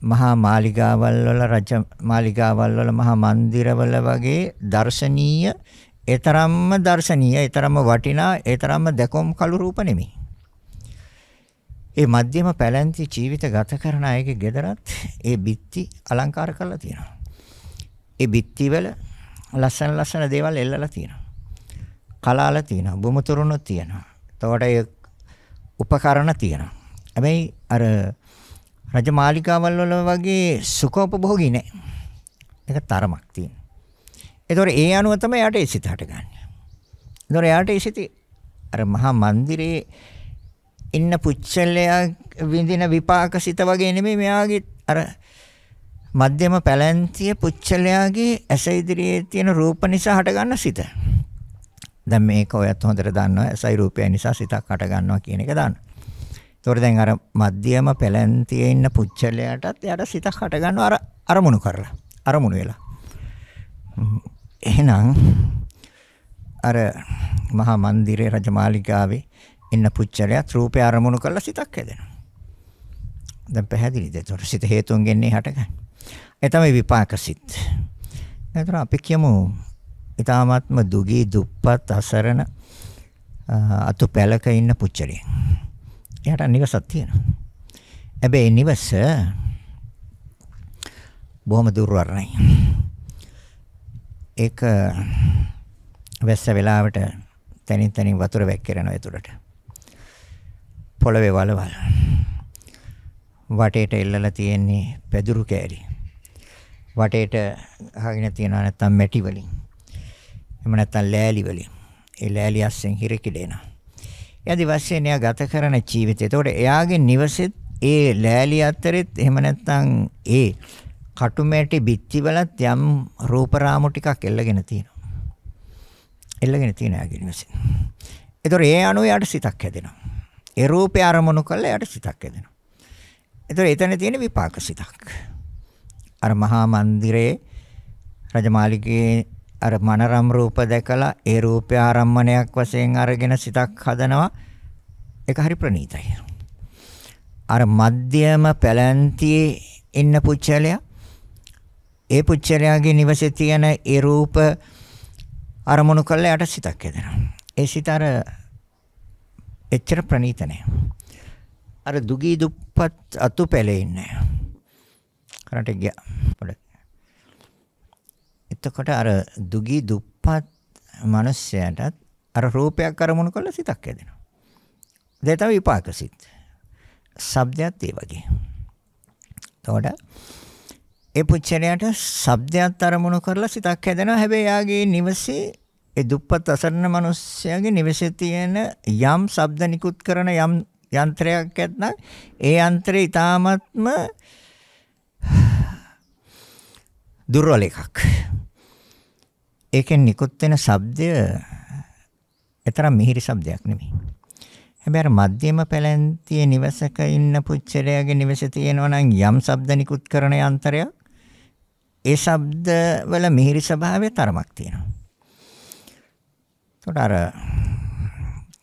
මහා මාලිගාවල් වල රජ මාලිගාවල් වල මහා මන්දිරවල වගේ දර්ශනීය ඒතරම්ම දර්ශනීය ඒතරම්ම වටිනා ඒතරම්ම දැකුම් කළු රූප නෙමෙයි. ඒ මධ්‍යම පැලැන්ති ජීවිත ගත කරන අයගේ ගෙදරත් ඒ බිත්ති අලංකාර කරලා තියෙනවා. ඒ බිත්ති වල ලස්සන දේවල් එල්ලලා තියෙනවා. කලාල තියෙනවා, බුමුතුරුණු තියෙනවා. එතකොට ඒ උපකරණ තියෙනවා. හැබැයි අර රජමාලිකාවල් වල වගේ සුඛෝපභෝගී නෑ. ඒක තරමක් තියෙනවා. ඒතකොට ඒ අනුව තමයි යට ඒ සිත හටගන්නේ. ඒතකොට යට ඒ සිත අර මහා මන්දිරේ ඉන්න පුච්චලයා විඳින විපාක සිත වගේ නෙමෙයි මෙයාගේ අර මධ්‍යම පැලැන්තිය පුච්චලයාගේ ඇස ඉදිරියේ තියෙන රූප නිසා හටගන්න සිත. දැන් මේක ඔයත් හොඳට දන්නවා ඇසයි රූපය නිසා සිතක් හටගන්නවා කියන එක දන්නවා. ඒතකොට දැන් අර මධ්‍යම පැලැන්තියේ ඉන්න පුච්චලයාටත් එයාට සිතක් හටගන්නවා අර අරමුණු කරලා. අරමුණු වෙලා. එහෙනම් අර මහා මන්දිරේ රජමාලිගාවේ ඉන්න පුච්චලයා රූපය අරමුණු කරලා සිතක් හැදෙනවා. දැන් පැහැදිලිද? ඒතර සිත හේතුන්ගෙන් හටගන්නේ. ඒ තමයි විපාක සිත්. ඒතර අපි කියමු ඊ타මාත්ම දුගී දුප්පත් අසරණ අතු පැලක ඉන්න පුච්චලෙක්. එයාට නිවසක් තියෙනවා. හැබැයි නිවස බොහොම දුර්වර්ණයි. ඒක වැස්ස වෙලාවට තනින් තනින් වතුර වැක්කිරෙනවා ඒතුළට. පොළවේ වලවල්. වටේට එල්ලලා තියෙන්නේ පැදුරු කෑලි. වටේට අහගෙන තියනවා නැත්තම් මැටි වලින්. එහෙම නැත්තම් ලෑලි වලින්. ඒ ලෑලි අස්සෙන් හිරකිඩෙනවා. එයාදි වශයෙන් එයා ගත කරන ජීවිතය. ඒතකොට එයාගේ නිවසෙත් ඒ ලෑලි අතරෙත් එහෙම නැත්තම් ඒ කටුමැටි බිත්තිවලත් යම් රූප රාමු ටිකක් එල්ලගෙන තියෙනවා. එල්ලගෙන තියෙන එයාගේ නිවසෙ. ඒතකොට ඒ අනුව යාට සිතක් හැදෙනවා. ඒ රූපය අරමුණු කරලා යාට සිතක් හැදෙනවා. ඒතකොට එතන තියෙන විපාක සිතක්. අර මහා මන්දිරේ රජමාලිගයේ අර මනරම් රූප දැකලා ඒ රූපය ආරම්මණයක් වශයෙන් අරගෙන සිතක් හදනවා. ඒක හරි ප්‍රණීතයි. අර මධ්‍යම පැලැන්තියේ ඉන්න පුච්චලයා ඒ පුච්චලයාගේ නිවසේ තියෙන ඒ රූප අරමුණු කරලා යට සිතක් හැදෙනවා. ඒ සිත අර එච්චර ප්‍රණීත නැහැ. අර දුගී දුප්පත් අතු පැලේ ඉන්නේ. කරට ගියා. පොඩ. එතකොට අර දුගී දුප්පත් මිනිස්සයාටත් අර රූපයක් අරමුණු කරලා සිතක් හැදෙනවා. ඒ තමයි විපාක සිත්. ශබ්දයත් ඒ වගේ. එතකොට ඒ පුච්චලයට ශබ්දයක් අරමුණු කරලා සිතක් හැදෙනවා. හැබැයි යාගේ නිවසේ ඒ දුප්පත් අසරණ මිනිස්යාගේ නිවසේ තියෙන යම් ශබ්ද නිකුත් කරන යම් යන්ත්‍රයක් ඇත්නම් ඒ යන්ත්‍රය ඊටාත්ම දුර්වල එකක්. ඒකෙන් නිකුත් වෙන ශබ්දය එතරම් මිහිරි ශබ්දයක් නෙමෙයි. හැබැයි අර මධ්‍යම පැලැන්තියේ නිවසක ඉන්න පුච්චලයාගේ නිවසේ තියෙනවා නම් යම් ශබ්ද නිකුත් කරන යන්ත්‍රයක් ඒ ශබ්ද වල මිහිරි ස්වභාවය තරමක් තියෙනවා. ඒකට අර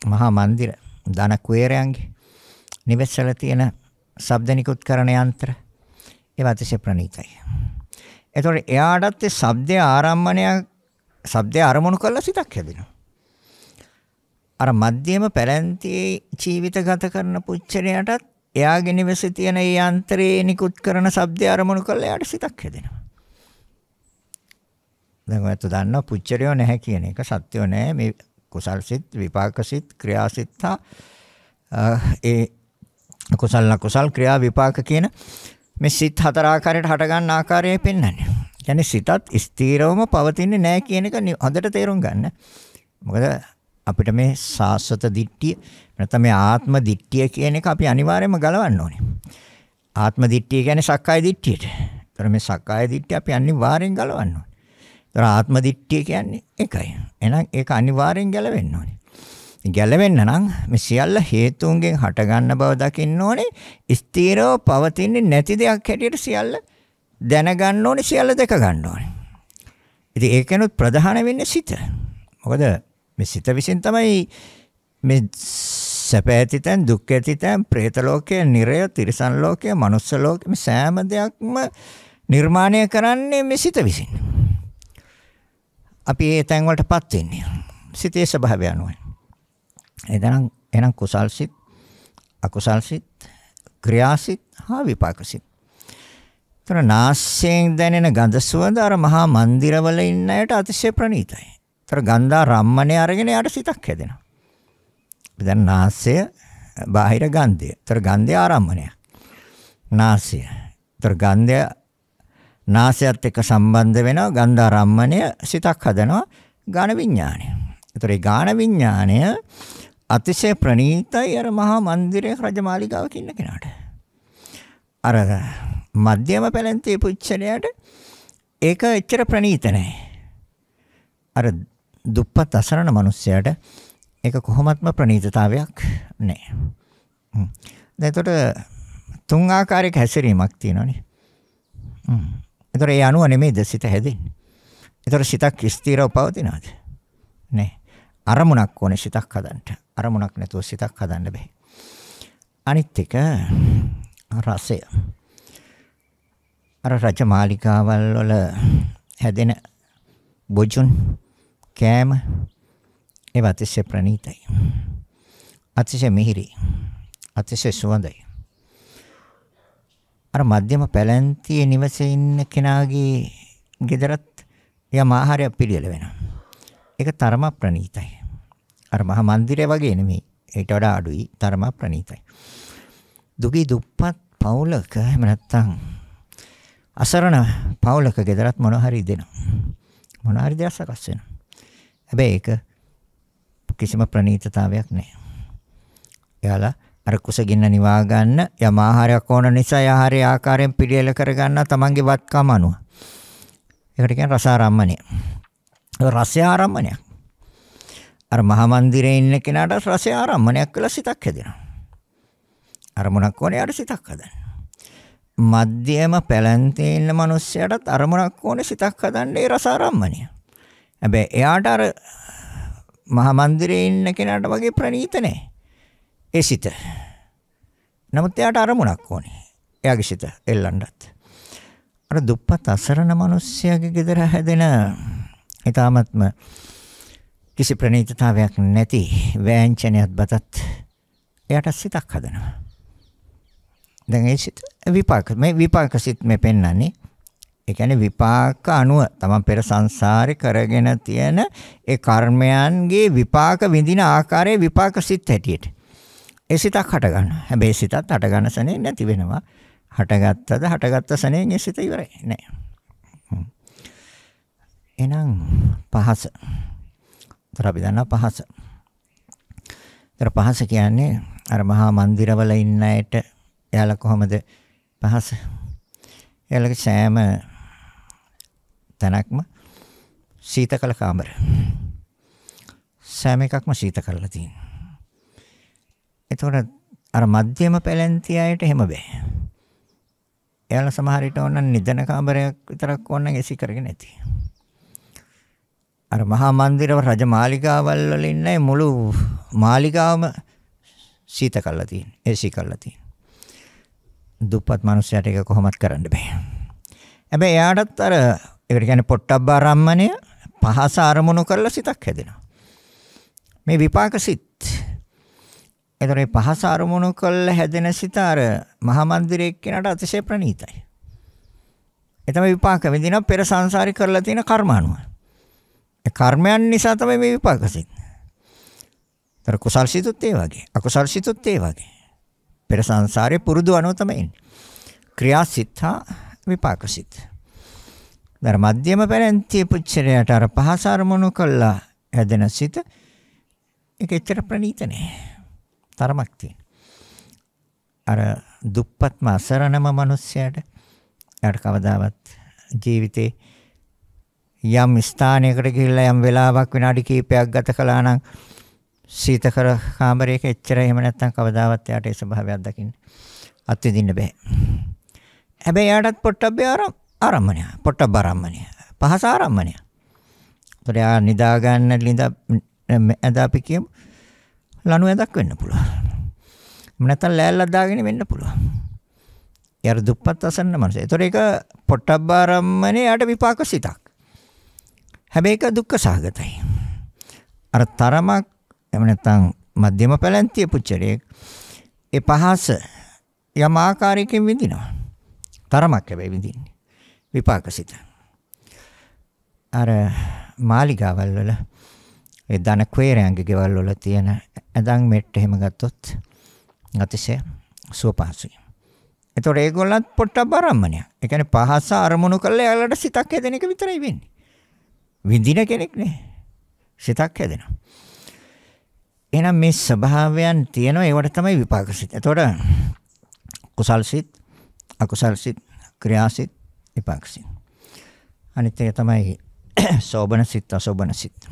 මහා මන්දිර දන කුවේරයන්ගේ නිවසල තියෙන ශබ්ද නිකුත් කරන යන්ත්‍ර ඒවා අතිශය ප්‍රණීතයි. ඒතකොට එයාටත් ඒ ශබ්දය ආරම්මණය කරලා සිතක් හැදෙනවා. අර මධ්‍යම පැලැන්තියේ ජීවිත ගත කරන පුච්චලයටත් එයාගේ නිවසේ තියෙන ඒ යන්ත්‍රේ නිකුත් කරන ශබ්දය ආරම්මණය කරලා එයාට සිතක් හැදෙනවා. දැන් ඔයත් දන්නවා පුච්චලයෝ නැහැ කියන එක සත්‍යෝ නැහැ. මේ කුසල් සිත්, විපාක සිත්, ක්‍රියා සිත් ඒ කුසල කුසල් ක්‍රියා විපාක කියන මේ සිත් හතර ආකාරයට හට ගන්න ආකාරය පෙන්වන්නේ. يعني සිතත් ස්ථීරවම පවතින්නේ නැහැ කියන එක හොඳට තේරුම් ගන්න. මොකද අපිට මේ සාස්වත දිට්ඨිය නැත්නම් මේ ආත්ම දිට්ඨිය කියන එක අපි අනිවාර්යයෙන්ම ගලවන්න ඕනේ. ආත්ම දිට්ඨිය කියන්නේ සක්කාය දිට්ඨියට. ඒතර මේ සක්කාය දිට්ඨිය අපි අනිවාර්යෙන් ගලවන්න ඕනේ. ඒතර ආත්ම දිට්ඨිය කියන්නේ ඒකයි. එහෙනම් ඒක අනිවාර්යෙන් ගැලවෙන්න ඕනේ. ගැලවෙන්න නම් මේ සියල්ල හේතුන්ගෙන් හට ගන්න බව දකින්න ඕනේ. ස්ථීරව පවතින්නේ නැති දෙයක් හැටියට සියල්ල දැනගන්න ඕනේ, සියල්ල දැක ගන්න ඕනේ. ඉතින් ඒකනොත් ප්‍රධාන වෙන්නේ සිත. මොකද මේ සිත විසින් තමයි මේ සැප ඇතිතෙන් දුක් ඇතිතෙන් പ്രേත ලෝකයේ, නිරය, තිරිසන් ලෝකයේ, මනුස්ස ලෝකයේ මේ සෑම දෙයක්ම නිර්මාණය කරන්නේ මේ සිත විසින්. අපි ඒ තැන් වලටපත් වෙන්නේ සිතේ ස්වභාවය අනුවයි. එහෙනම් කුසල් සිත්, අකුසල් සිත්, ක්‍රියා සිත්, හා විපාක සිත්. ඒතර නාස්යෙන් දැනෙන ගඳ සුවඳ අර මහා මන්දිරවල ඉන්න අයට අතිශය ප්‍රණීතයි. ඒතර ගන්ධා රම්මණය අරගෙන යාට සිතක් හැදෙනවා. දැන් නාසය බාහිර ගන්ධය. ඒතර ගන්ධය ආරම්මණය. නාසය. ඒතර ගන්ධය නාසයත් එක්ක සම්බන්ධ වෙනවා. ගන්ධා රම්මණය සිතක් හදනවා. ගාන විඥාණය. ඒතර ඒ ගාන විඥාණය අතිශය ප්‍රණීතයි අර මහා මන්දිරයේ රජමාලිගාවක ඉන්න කෙනාට. අර මධ්‍යම පැලැන්තියේ පුච්චලයට ඒක එච්චර ප්‍රණීත නැහැ. අර දුප්පත් අසරණ මිනිස්සයාට ඒක කොහොමත්ම ප්‍රණීතතාවයක් නැහැ. දැන් එතකොට තුන් ආකාරයක හැසිරීමක් තියෙනවානේ. ඒතර ඒ අනුව නෙමෙයි සිත හැදෙන්නේ. ඒතර සිතක් ස්ථිරව පවතිනවද? නැහැ. අරමුණක් ඕනේ සිතක් හදන්න. අරමුණක් නැතුව සිතක් හදන්න බෑ. අනිත් එක රසය. අර රජමාලිකාවල් වල හැදෙන බොජුන් කෑම ඒවා අතිශය ප්‍රණීතයි. අතිශය මිහිරි. අතිශය සුවඳයි. අර මධ්‍යම පැලැන්තියේ නිවසේ ඉන්න කෙනාගේ ගෙදරත් යම් ආහාරයක් පිළියෙල වෙනවා. ඒක තරම ප්‍රණීතයි. අර මහා මන්දිරය වගේ නෙමෙයි. ඊට වඩා අඩුයි. තරම ප්‍රණීතයි. දුගී දුප්පත් පවුලක එහෙම නැත්නම් අසරණ පවුලක ගෙදරත් මොන හරි දෙනවා. මොන හරි දෙයක් සකස් වෙනවා. හැබැයි ඒක කිසිම ප්‍රණීතතාවයක් නැහැ. එයාලා අර කුසගින්න නිවා ගන්න යම් ආහාරයක් ඕන නිසා ආහාරය ආකාරයෙන් පිළියෙල කර ගන්න තමන්ගේ වත්කම අනුව. ඒකට කියන්නේ රසාරම්මණය. රසය ආරම්මණයක්. අර මහා මන්දිරේ ඉන්න කෙනාට රසය ආරම්මණයක් කියලා සිතක් හැදෙනවා. අරමුණක් ඕනේ යාට සිතක් හදන්න. මධ්‍යම පැලැන්තේ ඉන්න මිනිස්සයාටත් අරමුණක් ඕනේ සිතක් හදන්න ඒ රස ආරම්මණය. හැබැයි එයාට අර මහා මන්දිරේ ඉන්න කෙනාට වගේ ප්‍රණීත නැහැ. ඒ සිත. නමුත් එයාට අරමුණක් ඕනේ. එයාගේ සිත එල්ලන්නත්. අර දුප්පත් අසරණ මිනිස්සයාගේ ගෙදර හැදෙන ඊටාත්ම කිසි ප්‍රණීතතාවයක් නැති වෑංජනයක් බතත් එයාට සිතක් හදනවා. දැන් ඒ සිත විපාක මේ විපාක සිත් මේ පෙන්වන්නේ ඒ කියන්නේ විපාක අනුව තමන් පෙර සංසාරේ කරගෙන තියෙන ඒ කර්මයන්ගේ විපාක විඳින ආකාරයේ විපාක සිත් හැටියට ඒ සිතක් හට ගන්නවා. හැබැයි සිතත් හට ගන්න සනේ නැති වෙනවා. හටගත්ත සනේ ඒ සිත ඉවරයි නෑ. එහෙනම් පහස. අපි දන්නා පහස. පහස කියන්නේ අර මහා මන්දිරවල ඉන්න අයට එයාලා කොහොමද පහස? එයාලගේ සෑම තැනක්ම සීතකල කාමර. සෑම එකක්ම සීත කරලා තියෙනවා. ඒතකොට අර මධ්‍යම පැලැන්තිය අයට එහෙම බෑ. එයාලා සමහර විට ඕන නිදන කාමරයක් විතරක් ඕන නම් ඒසි කරගෙන නැති. අර මහා මන්දිරව රජ මාලිගාවල් වල ඉන්න මුළු මාලිගාවම සීත කරලා තියෙන. ඒසි කරලා තියෙන. දුප්පත් මිනිස්සයාට ඒක කොහොමත් කරන්න බෑ. හැබැයි එයාටත් අර ඒකට කියන්නේ පොට්ටබ්බාරම්මණය පහස අරමුණු කරලා සිතක් හැදෙනවා. මේ විපාක සිත්. ඒතර පහස අරමුණු කරලා හැදෙන සිත අර මහා මන්දිරයේ කෙනාට අතිශය ප්‍රණීතයි. ඒ තමයි විපාක විඳින පෙර සංසාරේ කරලා තියෙන කර්ම අනුව. ඒ කර්මයන් නිසා තමයි මේ විපාක සිත්. ඒතර කුසල් සිතුත් ඒ වගේ. අකුසල් සිතුත් ඒ වගේ. පෙර සංසාරේ පුරුදු අනුව තමයි එන්නේ. ක්‍රියාසිත හා විපාකසිත. දර මධ්‍යම පැලැන්තිය පුච්චරයට අර පහස අරමුණු කළා හැදෙන සිත ඒක එච්චර ප්‍රණීත නෑ. තරමක් තියෙන. අර දුප්පත්ම අසරණම මිනිස්සයාට යාට කවදාවත් ජීවිතේ යම් ස්ථානයකට ගිහිල්ලා යම් වෙලාවක් විනාඩි කිහිපයක් ගත කළා නම් සීතකර කාමරයක එච්චර එහෙම නැත්නම් කවදාවත් යාට ඒ ස්වභාවයක් දකින්න අත්විඳින්න බෑ. හැබැයි යාටත් පොට්ටබ්බේ ආරම්මණය. පොට්ටබ්බාරම්මණය. පහස ආරම්මණය. ඒතර යා නිදා ගන්න ලිඳ ඇඳ අපි කියමු. ලණු ඇඳක් වෙන්න පුළුවන්. එහෙම නැත්නම් ලෑල්ලක් දාගෙන වෙන්න පුළුවන්. යාර දුප්පත් අසන්න මනස. ඒතර ඒක පොට්ටබ්බාරම්මණය යාට විපාක සිතක්. හැබැයි ඒක දුක්ඛ සහගතයි. අර තරමක් එහෙම නැත්නම් මධ්‍යම පැලැන්තිය පුච්චරේ ඒ පහස යම් ආකාරයකින් විඳිනවා. තරමක් හැබැයි විඳින්නේ. විපාකසිත. අර මාලිගාවල් වල ඒ දන ක්වේරයන්ගේ ගෙවල් වල තියෙන ඇඳන් මෙට්ට එහෙම ගත්තොත් අතිශය සුවපහසුයි. ඒතකොට ඒගොල්ලන්ත් පොට්ටබ්බාරම්මණය. ඒ කියන්නේ පහස අරමුණු කරලා එයාලට සිතක් හැදෙන එක විතරයි වෙන්නේ. විඳින කෙනෙක් නේ. සිතක් හැදෙනවා. එහෙනම් මේ ස්වභාවයන් තියෙනවා ඒවට තමයි විපාක සිත්. එතකොට කුසල් සිත්, අකුසල් සිත්, ක්‍රියා සිත්, විපාක සිත්. අනිත් එක තමයි සෝබන සිත්, අසෝබන සිත්.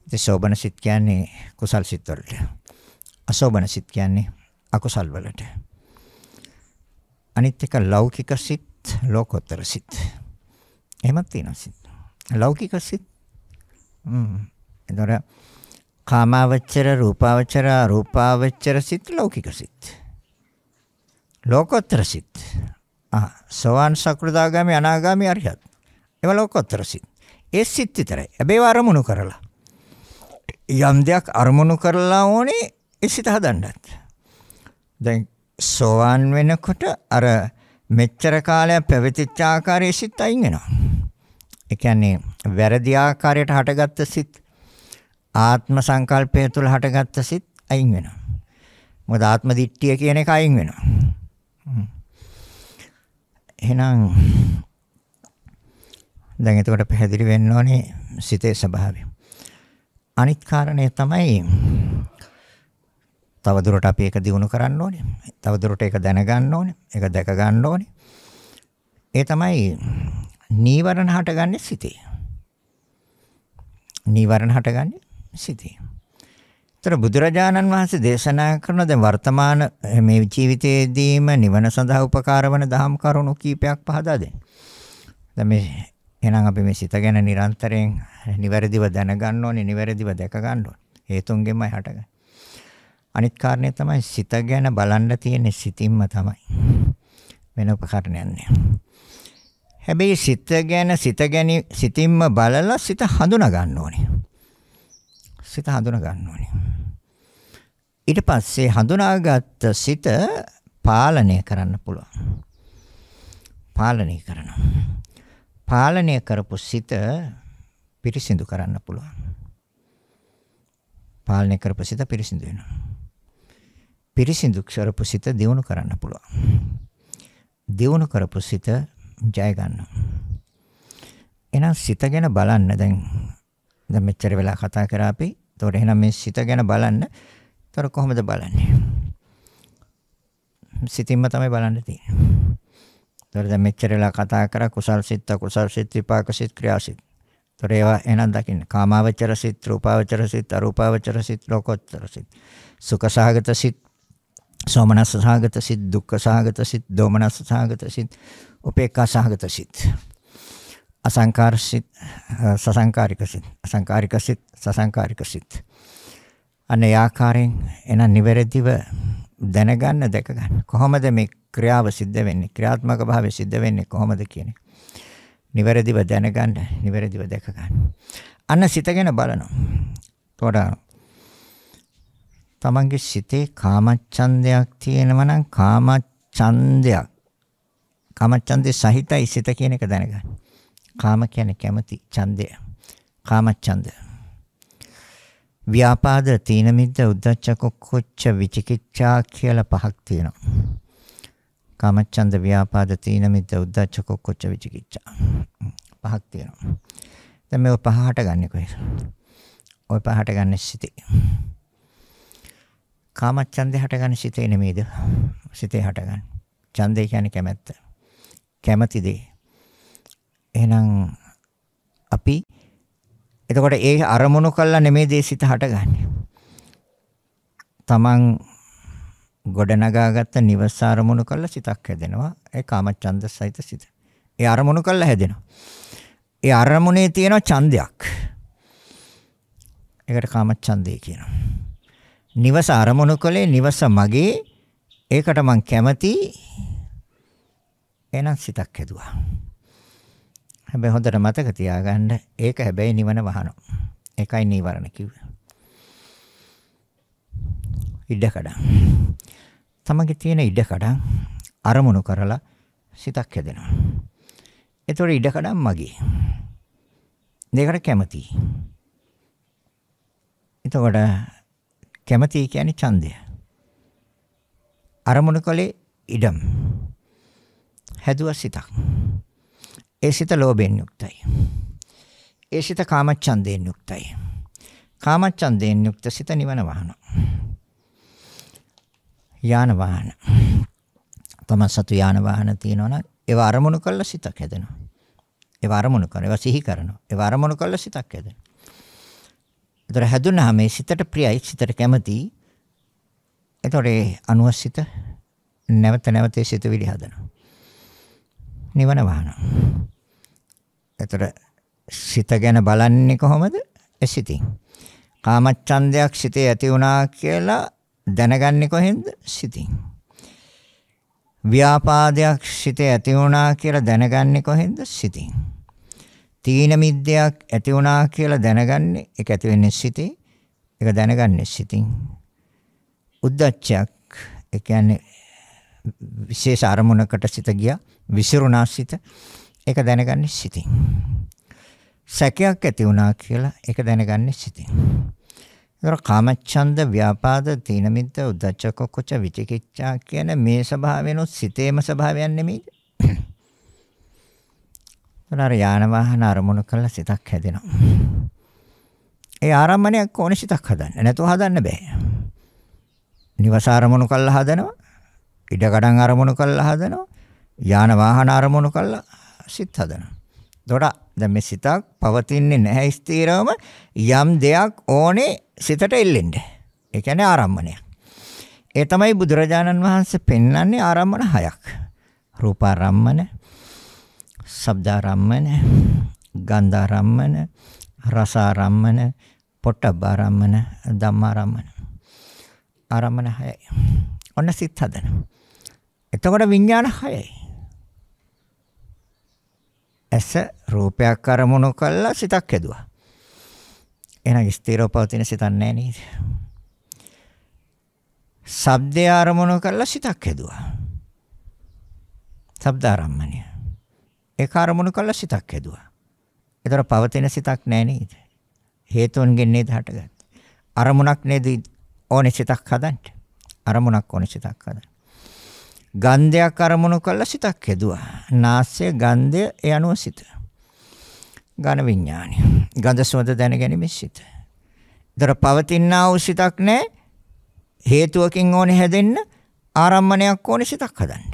ඉතින් සෝබන සිත් කියන්නේ කුසල් සිත් වලට. අසෝබන සිත් කියන්නේ අකුසල් වලට. අනිත් එක ලෞකික සිත්, ලෝකෝත්තර සිත්. එහෙමත් තියෙනවා සිත්. ලෞකික සිත් එතකොට කාමාවචර, රූපාවචර, අරූපාවචර සිත්, ලෞකික සිත්. ලෝකෝත්තර සිත්. සෝවාන් සකෘදාගාමි අනාගාමි අරිහත්. ඒවා ලෝකෝත්තර සිත්. ඒ සිත් විතරයි. හැබැයි අරමුණු කරලා. යම් දෙයක් අරමුණු කරලා ඕනේ ඒ සිත හදන්නත්. දැන් සෝවාන් වෙනකොට අර මෙච්චර කාලයක් පැවතිච්ච ආකාරයේ සිත් අයින් වෙනවා. ඒ කියන්නේ වැරදි ආකාරයට හටගත්ත සිත්, ආත්ම සංකල්පය තුළ හටගත්ත සිත් අයින් වෙනවා. මොකද ආත්ම දිට්ඨිය කියන එක අයින් වෙනවා. එහෙනම් දැන් එතකොට පැහැදිලි වෙන්න ඕනේ සිතේ ස්වභාවය. අනිත් කාරණේ තමයි තවදුරට අපි ඒක දිනු කරන්න ඕනේ. තවදුරට ඒක දැනගන්න ඕනේ. ඒක දැක ගන්න ඕනේ. ඒ තමයි නීවරණ හටගන්නේ සිතේ. නීවරණ හටගන්නේ සිතේ. ඒතර බුදුරජාණන් වහන්සේ දේශනා කරන දැන් වර්තමාන මේ ජීවිතයේදීම නිවන සඳහා උපකාර වන දහම් කරුණු කීපයක් පහදා දෙන්න. දැන් මේ එහෙනම් අපි මේ සිත ගැන නිරන්තරයෙන් නිවැරදිව දැනගන්න ඕනේ, නිවැරදිව දැක ගන්න ඕනේ. හේතුන්ගෙන්මයි හටගන්නේ. අනිත් කාරණේ තමයි සිත ගැන බලන්න තියෙන සිතින්ම තමයි. වෙන උපකරණයක් නෑ. හැබැයි සිතින්ම බලලා සිත හඳුනා ගන්න ඕනේ. සිත හඳුනා ගන්න ඕනේ. ඊට පස්සේ හඳුනාගත්ත සිත පාලනය කරන්න පුළුවන්. පාලනය කරනවා. පාලනය කරපු සිත පිරිසිදු කරන්න පුළුවන්. පාලනය කරපු සිත පිරිසිදු වෙනවා. පිරිසිදු කරපු සිත දියුණු කරන්න පුළුවන්. දියුණු කරපු සිත ජය ගන්නවා. එහෙනම් සිත ගැන බලන්න දැන් මෙච්චර වෙලා කතා කරා අපි. ඒතකොට එහෙනම් මේ සිත ගැන බලන්න. ඒතකොට කොහොමද බලන්නේ? සිතින්ම තමයි බලන්න තියෙන්නේ. ඒතකොට දැන් මෙච්චර වෙලා කතා කරා කුසල් සිත්, අකුසල් සිත්, විපාක සිත්, ක්‍රියා සිත්. ඒතකොට ඒවා එහෙනම් දකින්න. කාමාවචර සිත්, රූපාවචර සිත්, අරූපාවචර සිත්, ලෝකෝත්තර සිත්. සුඛසහගත සිත්, සෝමනස්ස සහගත සිත්, දුක්ඛ සහගත සිත්, දෝමනස්ස සහගත සිත්, උපේක්ඛා සහගත සිත්. අසංකාර සිත්, සසංකාරික සිත්, අසංකාරික සිත්, සසංකාරික සිත්. අනේ ආකාරයෙන් එන නිවැරදිව දැනගන්න, දැක ගන්න. කොහොමද මේ ක්‍රියාව සිද්ධ වෙන්නේ? ක්‍රියාත්මක භාවය සිද්ධ වෙන්නේ කොහොමද කියන්නේ? නිවැරදිව දැනගන්න, නිවැරදිව දැක ගන්න. අන්න සිත ගැන බලනවා. තෝරා තමන්ගේ සිතේ කාමච්ඡන්දයක් තියෙනවා නම් කාමච්ඡන්දේ සහිතයි සිත කියන එක දැනගන්න. කාම කියන්නේ කැමැති, ඡන්දය. කාමච්ඡන්ද. ව්‍යාපාද, තීන මිද්ද, උද්ධච්ච කුක්කුච්ච, විචිකිච්ඡා කියලා පහක් තියෙනවා. කාමච්ඡන්ද, ව්‍යාපාද, තීන මිද්ද, උද්ධච්ච කුක්කුච්ච, විචිකිච්ඡා. පහක් තියෙනවා. දැන් මේ පහට ගන්නෙ කොහෙද? ඔය පහට ගන්නෙ සිතේ. කාමච්ඡන්දේ හටගන්නේ සිතේ නෙමෙයිද? සිතේ හටගන්නේ. ඡන්දේ කියන්නේ කැමැත්ත. කැමැති දේ. එහෙනම් අපි එතකොට ඒ අරමුණු කළා නෙමෙයි දේ සිත හටගන්නේ. තමන් ගොඩනගාගත්ත නිවස අරමුණු කළා සිතක් හැදෙනවා. ඒ කාමච්ඡන්ද සහිත සිත. ඒ අරමුණු කළා හැදෙනවා. ඒ අරමුණේ තියෙන ඡන්දයක්. ඒකට කාමච්ඡන්දේ කියනවා. නිවස අරමුණු කළේ නිවස මගේ. ඒකට මං කැමති. එහෙනම් සිතක් හැදුවා. හැබැයි හොඳට මතක තියාගන්න ඒක හැබැයි නිවන වහනවා. ඒකයි නීවරණ කිව්වේ. ඉඩකඩම්. තමගේ තියෙන ඉඩකඩම් අරමුණු කරලා සිතක් හැදෙනවා. ඒතකොට ඉඩකඩම් මගේ. දෙකට කැමති. එතකොට කැමති කියන්නේ ඡන්දය. අරමුණු කලේ ඉඩම්. හැදුව සිතක්. ඒ සිත ලෝභයෙන් යුක්තයි. ඒ සිත කාමච්ඡන්දයෙන් යුක්තයි. කාමච්ඡන්දයෙන් යුක්ත සිත නිවන වහන. යාන වාහන. තම සතු යාන වාහන තියෙනවා නම් ඒව අරමුණු කළා සිතක් හැදෙනවා. ඒව අරමුණු කරනවා. ඒව සිහි කරනවා. ඒව අරමුණු කළා සිතක් හැදෙනවා. ඒතර හැදුනහම මේ සිතට ප්‍රියයි, සිතට කැමති. ඒතර ඒ අනුවසිත නැවත සිත විලි හදනවා. නිවන වහනවා. ඒතර සිත ගැන බලන්නේ කොහොමද? සිතින්. කාමච්ඡන්දයක් සිතේ ඇති වුණා කියලා දැනගන්නේ කොහෙන්ද? සිතින්. ව්‍යාපාදයක් සිතේ ඇති වුණා කියලා දැනගන්නේ කොහෙන්ද? සිතින්. තීන මිද්දයක් ඇති වුණා කියලා දැනගන්නේ ඒක ඇති වෙන්නේ සිතේ. ඒක දැනගන්නේ සිතින්. උද්දච්චයක් ඒ කියන්නේ විශේෂ අරමුණකට සිත ගියා විසිරුණා සිත. ඒක දැනගන්නේ සිතින්. සැකයක් ඇති වුණා කියලා ඒක දැනගන්නේ සිතින්. ඒතර කාමච්ඡන්ද, ව්‍යාපාද, තීන මිද්ද, උද්ධච්ච කුච්ච විචිකිච්ඡා කියන මේ ස්වභාවයනොත් සිතේම ස්වභාවයක් නෙමෙයිද? උනාර යාන වාහන අරමුණු කළා සිතක් හැදෙනවා. ඒ ආරම්මණයක් ඕනේ සිතක් හදන්න. නැතුව හදන්න බෑ. නිවස අරමුණු කළා හදනවා. ඉඩකඩම් අරමුණු කළා හදනවා. යාන වාහන අරමුණු කළා සිත හදනවා. එතකොට දැන් මේ සිතක් පවතින්නේ නැහැ ස්ථිරවම යම් දෙයක් ඕනේ සිතට එල්ලෙන්න. ඒ කියන්නේ ආරම්මණයක්. ඒ තමයි බුදුරජාණන් වහන්සේ පෙන්වන්නේ ආරම්මන හයක්. රූපාරම්මන, ශබ්දාරම්මන, ගන්ධාරම්මන, රසාරම්මන, පොට්ටබ්බාරම්මන, ධම්මාරම්මන. ආරම්මන හයයි. ඔන්න සිත හදන. එතකොට විඥාන හයයි. ඇස රූපයක් අරමුණු කළා සිතක් හැදුවා. එහෙනම් ස්ථිරව පවතින සිතක් නැහැ නේද? ශබ්දය අරමුණු කළා සිතක් හැදුවා. ශබ්දාරම්මණය. ඒක අරමුණු කළා සිතක් හැදුවා. ඒතර පවතින සිතක් නැහැ නේද? හේතුන්ගෙන් නේද හටගත්තේ. අරමුණක් නේද ඕනේ සිතක් හදන්න. අරමුණක් ඕනේ සිතක් හදන්න. ගන්ධයක් අරමුණු කළා සිතක් හැදුවා. නාසය ගන්ධය ඒ අනුව සිත. ඝන විඥානය. ගන්ධ සුවඳ දැනගැනීමේ සිත. ඒතර පවතිනා වූ සිතක් නැහැ. හේතුවකින් ඕනේ හැදෙන්න ආරම්මණයක් ඕනේ සිතක් හදන්න.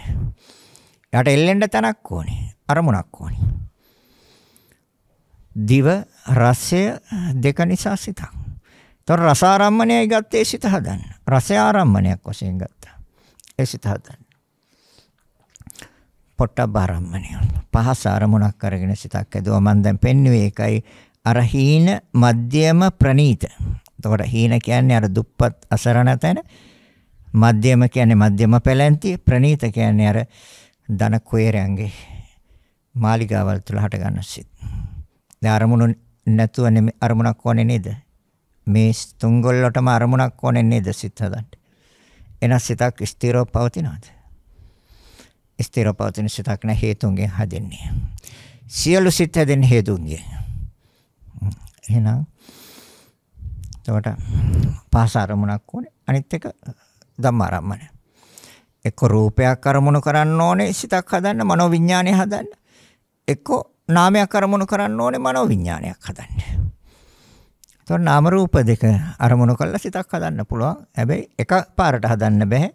යාට එල්ලෙන්න තැනක් ඕනේ. අරමුණක් ඕනේ. දිව රසය දෙක නිසා සිතක්. ඒතර රසාරම්මණයයි ගත්තේ සිත හදන්න. රසය ආරම්මණයක් වශයෙන් ගත්තා. ඒ සිත හදන්න. පොට්ටබ්බාරම්මණය. පහස අරමුණක් අරගෙන සිතක් ඇදුවා. මම දැන් පෙන්වුවේ ඒකයි අර හීන මධ්‍යම ප්‍රනීත. එතකොට හීන කියන්නේ අර දුප්පත් අසරණ තැන. මධ්‍යම කියන්නේ මධ්‍යම පැලැන්තිය. ප්‍රනීත කියන්නේ අර ධන කුයරයන්ගේ මාලිගාවල් තුල හට ගන්න සිත්. දැන් අරමුණු නැතුව අරමුණක් ඕනේ නේද? මේ තුන්ගොල්ලටම අරමුණක් ඕනේ නේද සිත හදන්න. එන සිතක් ස්ථිරව පවතිනවද? ස්ථිරව පවතින සිතක් නැ හේතුන්ගෙන් හැදෙන්නේ. සියලු සිත් හැදෙන්නේ හේතුන්ගෙන්. එහෙනම් එතකොට පහස අරමුණක් ඕනේ. අනිත් එක ධම්මාරම්මන. එක්ක රූපයක් අරමුණු කරන්න ඕනේ සිතක් හදන්න, මනෝවිඤ්ඤාණය හදන්න. එක්ක නාමයක් අරමුණු කරන්න ඕනේ, මනෝවිඤ්ඤාණයක් හදන්න. එතකොට නාම රූප දෙක අරමුණු කරලා සිතක් හදන්න පුළුවන්. හැබැයි එකපාරට හදන්න බෑ.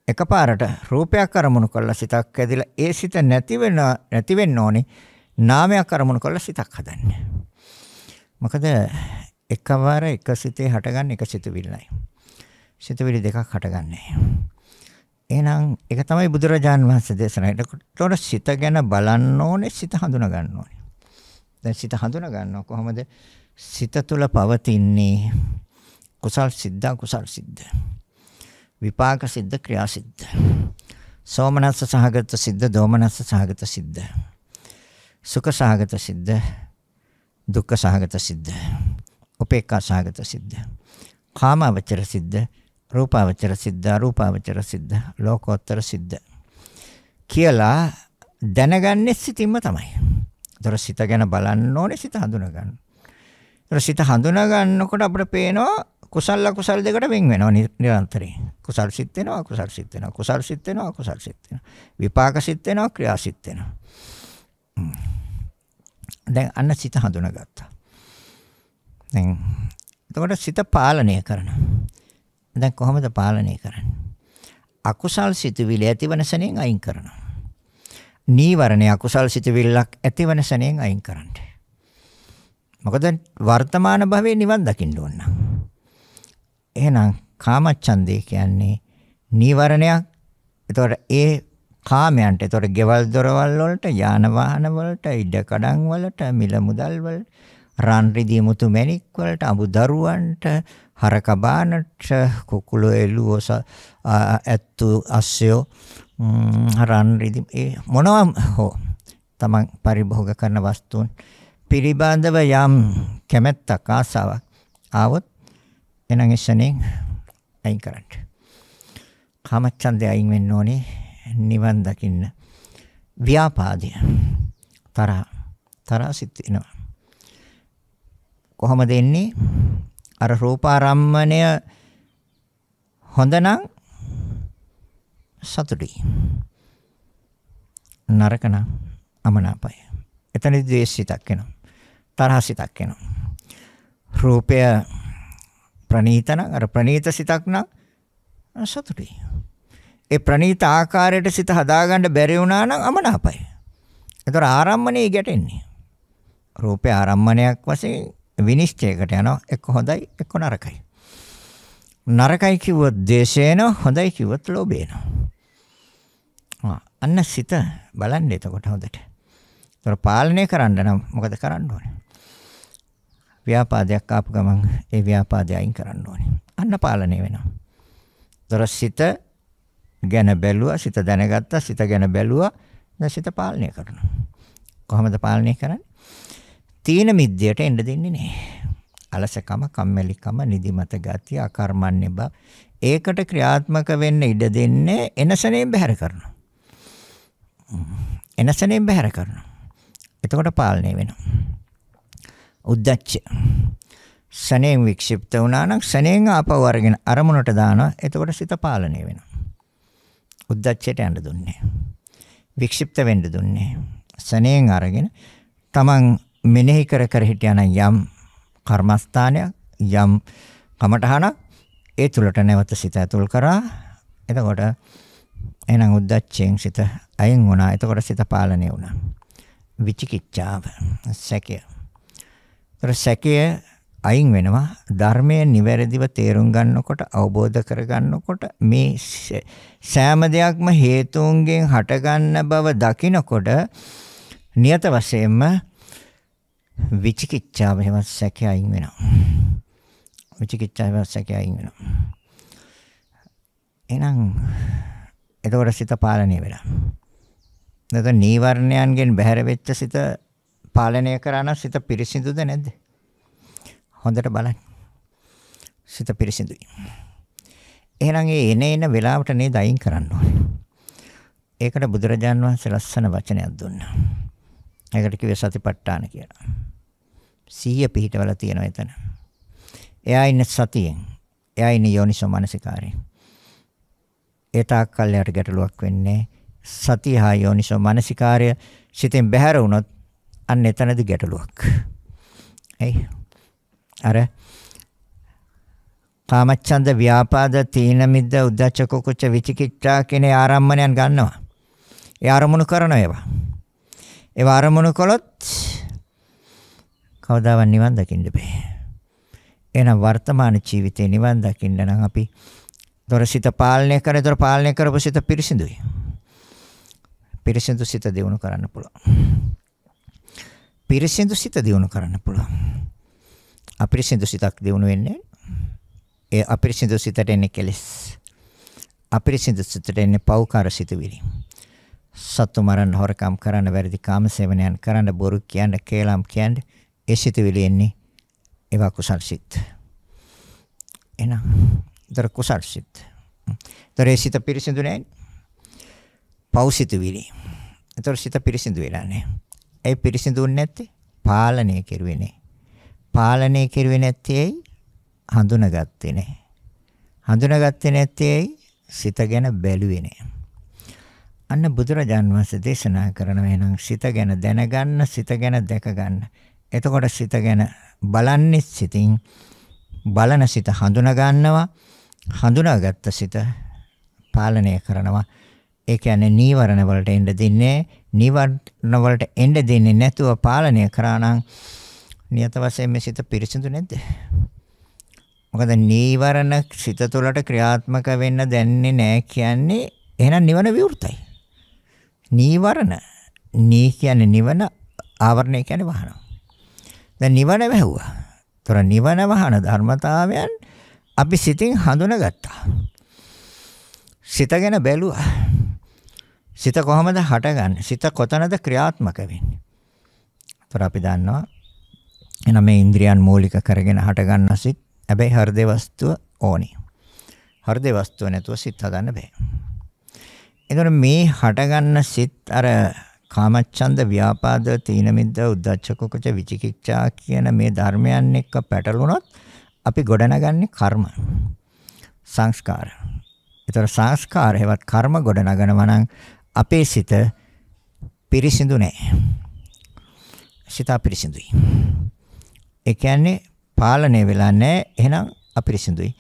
එකපාරට රූපයක් අරමුණු කරලා සිතක් ඇදිලා ඒ සිත නැති වෙන්න ඕනේ. නාමයක් අරමුණු කරලා සිතක් හදන්න. මොකද එකවර එක සිතේ හටගන්න එක සිතුවිල්ලයි. සිතුවිලි දෙකක් හටගන්නේ. එහෙනම් ඒක තමයි බුදුරජාන් වහන්සේ දේශනා කළේ. ඒතකොට සිත ගැන බලන්න ඕනේ, සිත හඳුනා ගන්න ඕනේ. දැන් සිත හඳුනා ගන්නවා කොහොමද? සිත තුළ පවතින්නේ කුසල් සිද්ධ, අකුසල් සිද්ධ. විපාක සිද්ධ, ක්‍රියා සිද්ධ. සෝමනස්ස සහගත සිද්ධ, දෝමනස්ස සහගත සිද්ධ. සුඛ සහගත සිද්ධ, දුක්ඛ සහගත සිද්ධ. උපේක්ඛා සහගත සිද්ධ. කාමාවචර සිද්ධ, රූපාවචර සිද්ධ, අරූපාවචර සිද්ධ, ලෝකෝත්තර සිද්ධ. කියලා දැනගන්නේ සිතින්ම තමයි. ඒතර සිත ගැන බලන්න ඕනේ, සිත හඳුනා ගන්න. ඒතර සිත හඳුනා ගන්නකොට අපිට පේනවා කුසල අකුසල දෙකට වෙන් වෙනවා නිරන්තරයෙන්. කුසල් සිත් වෙනවා, අකුසල් සිත් වෙනවා, කුසල් සිත් වෙනවා, අකුසල් සිත් වෙනවා. විපාක සිත් වෙනවා, ක්‍රියා සිත් වෙනවා. දැන් අන්න සිත හඳුනාගත්තා. දැන් එතකොට සිත පාලනය කරනවා. දැන් කොහොමද පාලනය කරන්නේ? අකුසල් සිතුවිලි ඇතිවන සෙනෙන් අයින් කරනවා. නීවරණ අකුසල් සිතුවිල්ලක් ඇතිවන සෙනෙන් අයින් කරන්නේ. මොකද වර්තමාන භවයේ නිවන් දකින්න ඕන. එහෙනම් කාමච්ඡන්දේ කියන්නේ නීවරණයක්. ඒතකොට ඒ කාමයන්ට ඒතකොට ගෙවල් දොරවල් වලට, යාන වාහන වලට, ඉඩ කඩම් වලට, මිල මුදල් වලට රන් රිදී මුතු මැණික් වලට, අඹ දරුවන්ට, හරක බානට, කුකුළු එළුවෝ ඇත්තු අස්සයෝ රන් රිදී මොනවාම හෝ තමන් පරිභෝග කරන වස්තුන් පිළිබඳව යම් කැමැත්තක් ආසාවක් ආවොත් එනං එසනෙන් අයින් කරන්න. කාමච්ඡන්දය අයින් වෙන්න ඕනේ නිවන් දකින්න. ව්‍යාපාදය තරහ සිත් වෙනවා. කොහොමද එන්නේ? අර රූපාරම්මණය හොඳ නම් සතුටුයි. නරක නම් අමනාපයි. එතනදී ද්වේෂිතක් වෙනවා. තරහසිතක් වෙනවා. රූපය ප්‍රණීත නම් අර ප්‍රණීත සිතක් නම් සතුටුයි. ඒ ප්‍රණීත ආකාරයට සිත හදාගන්න බැරි වුණා නම් අමනාපයි. ඒතර ආරම්මණය ගැටෙන්නේ. රූපේ ආරම්මණයක් වශයෙන් විනිශ්චයකට යනවා. එක්ක හොඳයි එක්ක නරකයි. නරකයි කිව්වොත් ද්වේෂේන, හොඳයි කිව්වොත් ලෝභේන. අන්න සිත බලන්න එතකොට හොඳට. ඒතර පාලනය කරන්න නම් මොකද කරන්න ඕනේ? ව්‍යාපාදයක් ආපු ගමන් ඒ ව්‍යාපාදය අයින් කරන්න ඕනේ. අන්න පාලනය වෙනවා. ඒතර සිත ගැන බැලුවා, සිත දැනගත්තා, සිත ගැන බැලුවා, දැන් සිත පාලනය කරනවා. කොහොමද පාලනය කරන්නේ? තීන මිද්දයට එන්න දෙන්නේ නැහැ. අලසකම, කම්මැලිකම, නිදිමත ගතිය, අකර්මණ්‍ය බව ඒකට ක්‍රියාත්මක වෙන්න ඉඩ දෙන්නේ එනසනෙන් බැහැර කරනවා. එනසනෙන් බැහැර කරනවා. එතකොට පාලනය වෙනවා. උද්දච්ච. සනෙන් වික්ෂිප්ත වුණා නම් සනෙන් ආපහු අරගෙන අරමුණට දානවා. එතකොට සිත පාලනය වෙනවා. උද්දච්චයට යන්න දුන්නේ. වික්ෂිප්ත වෙන්න දුන්නේ. සනෙන් අරගෙන තමන් මෙනෙහි කර කර හිටියන යම් කර්මස්ථානයක්, යම් කමඨහනක් ඒ තුලට නැවත සිත ඇතුල් කරා. එතකොට එහෙනම් උද්දච්චයෙන් සිත අයින් වුණා. එතකොට සිත පාලනය වුණා. විචිකිච්ඡාව, සැකය. සැකය අයින් වෙනවා. ධර්මයේ නිවැරදිව තේරුම් ගන්නකොට, අවබෝධ කර ගන්නකොට, මේ සෑම දෙයක්ම හේතුන්ගෙන් හටගන්න බව දකිනකොට නියත වශයෙන්ම විචිකිච්ඡාව හැම සැකය අයින් වෙනවා. විචිකිච්ඡාව සැකය අයින් වෙනවා. එහෙනම් එතකොට සිත පාලනය වෙනවා. නැත්නම් නීවරණයන්ගෙන් බැහැර වෙච්ච සිත පාලනය කරා නම් සිත පිරිසිදුද නැද්ද? හොඳට බලන්න. සිත පිරිසිදුයි. එහෙනම් ඒ එන වෙලාවට නේද අයින් කරන්න ඕනේ. ඒකට බුදුරජාන් වහන්සේ ලස්සන වචනයක් දුන්නා. ඒකට කිව්වේ සතිපට්ඨාන කියලා. සිහිය පිහිටවල තියෙනවා එතන. එයා ඉන්නේ සතියෙන්. එයා ඉන්නේ යෝනිසෝ මනසිකාරයෙන්. ඒ තාක් කල්යට ගැටලුවක් වෙන්නේ සතිය හා යෝනිසෝ මනසිකාරය සිතෙන් බැහැර වුණොත් අන්න එතනදී ගැටලුවක්. එයි අර කාමච්ඡන්ද, ව්‍යාපාද, තීන මිද්ද, උද්ධච්ච, කුකුච්ච, විචිකිච්ඡා කියන ආරම්මණයන් ගන්නවා. ඒ ආරමුණු කරනවා ඒවා. ඒවා ආරමුණු කළොත් කවදාවත් නිවන් දකින්න බෑ. එහෙනම් වර්තමාන ජීවිතේ නිවන් දකින්න නම් අපි දොරසිත පාලනය කරන, දොර පාලනය කරපු සිත පිරිසිදුයි. පිරිසිදු සිත දියුණු කරන්න පුළුවන්. පිරිසිදු සිත දියුණු කරන්න පුළුවන්. අපිරිසිදු සිතක් දියුණු වෙන්නේ ඒ අපිරිසිදු සිතට එන්නේ කෙලෙස්. අපිරිසිදු සිතට එන්නේ පෞකාර සිතුවිලි. සතු මරණ, හොරකම් කරන්න, වැරදි කාම සේවනයන් කරන්න, බොරු කියන්න, කේලම් කියන්න, ඒ සිතුවිලි එන්නේ ඒවා කුසල් සිත්. එනවා. දර කුසල් සිත්. දර සිත පිරිසිදු නැහැ. පෞ සිතුවිලි. ඒතර සිත පිරිසිදු වෙලා නැහැ. ඒ පිරිසිදුුන්නේ නැත්තේ පාලනය කෙරුවේ නැහැ. පාලනය කෙරුවේ නැත්තේ හඳුනාගත්තේ නැහැ. හඳුනාගත්තේ නැත්තේ සිත ගැන බැලුවේ නැහැ. අන්න බුදුරජාන් වහන්සේ දේශනා කරනවා එහෙනම් සිත ගැන දැනගන්න, සිත ගැන දැක ගන්න. එතකොට සිත ගැන බලන්නේ සිතින්, බලන සිත හඳුනා ගන්නවා. හඳුනාගත්ත සිත පාලනය කරනවා. ඒ කියන්නේ නීවරණ වලට එන්න දෙන්නේ, නීවරණ වලට එන්න දෙන්නේ නැතුව පාලනය කරා නම් නියත වශයෙන් මේ සිත පිරිසිදු නැද්ද? මොකද නීවරණ සිත තුළට ක්‍රියාත්මක වෙන්න දැන්නේ නැහැ කියන්නේ එහෙනම් නිවන විවෘතයි. නීවරණ, නී කියන්නේ නිවන, ආවරණය කියන්නේ වහනවා. දැන් නිවන වැහුවා. ඒතර නිවන වහන ධර්මතාවයන් අපි සිතින් හඳුනාගත්තා. සිත ගැන බැලුවා. සිත කොහොමද හටගන්නේ? සිත කොතනද ක්‍රියාත්මක වෙන්නේ? ඒතර අපි දන්නවා එන මේ ඉන්ද්‍රියන් මූලික කරගෙන හටගන්න සිත්. හැබැයි හෘදේ වස්තුව ඕනි. හෘදේ වස්තුව නැතුව සිත හදන්න බෑ. එතකොට මේ හටගන්න සිත් අර කාමච්ඡන්ද ව්‍යාපාද තීන මිද්ද උද්ධච්ච කුකුච විචිකිච්ඡා කියන මේ ධර්මයන් එක්ක පැටළුනොත් අපි ගොඩනගන්නේ කර්ම සංස්කාර. ඒතර සංස්කාර හේවත් කර්ම ගොඩනගනවා නම් අපේ සිත පිරිසිදු නැහැ. සිත අපිරිසිදුයි. ඒ කියන්නේ පාලනය වෙලා නැහැ. එහෙනම් අපිරිසිදුයි.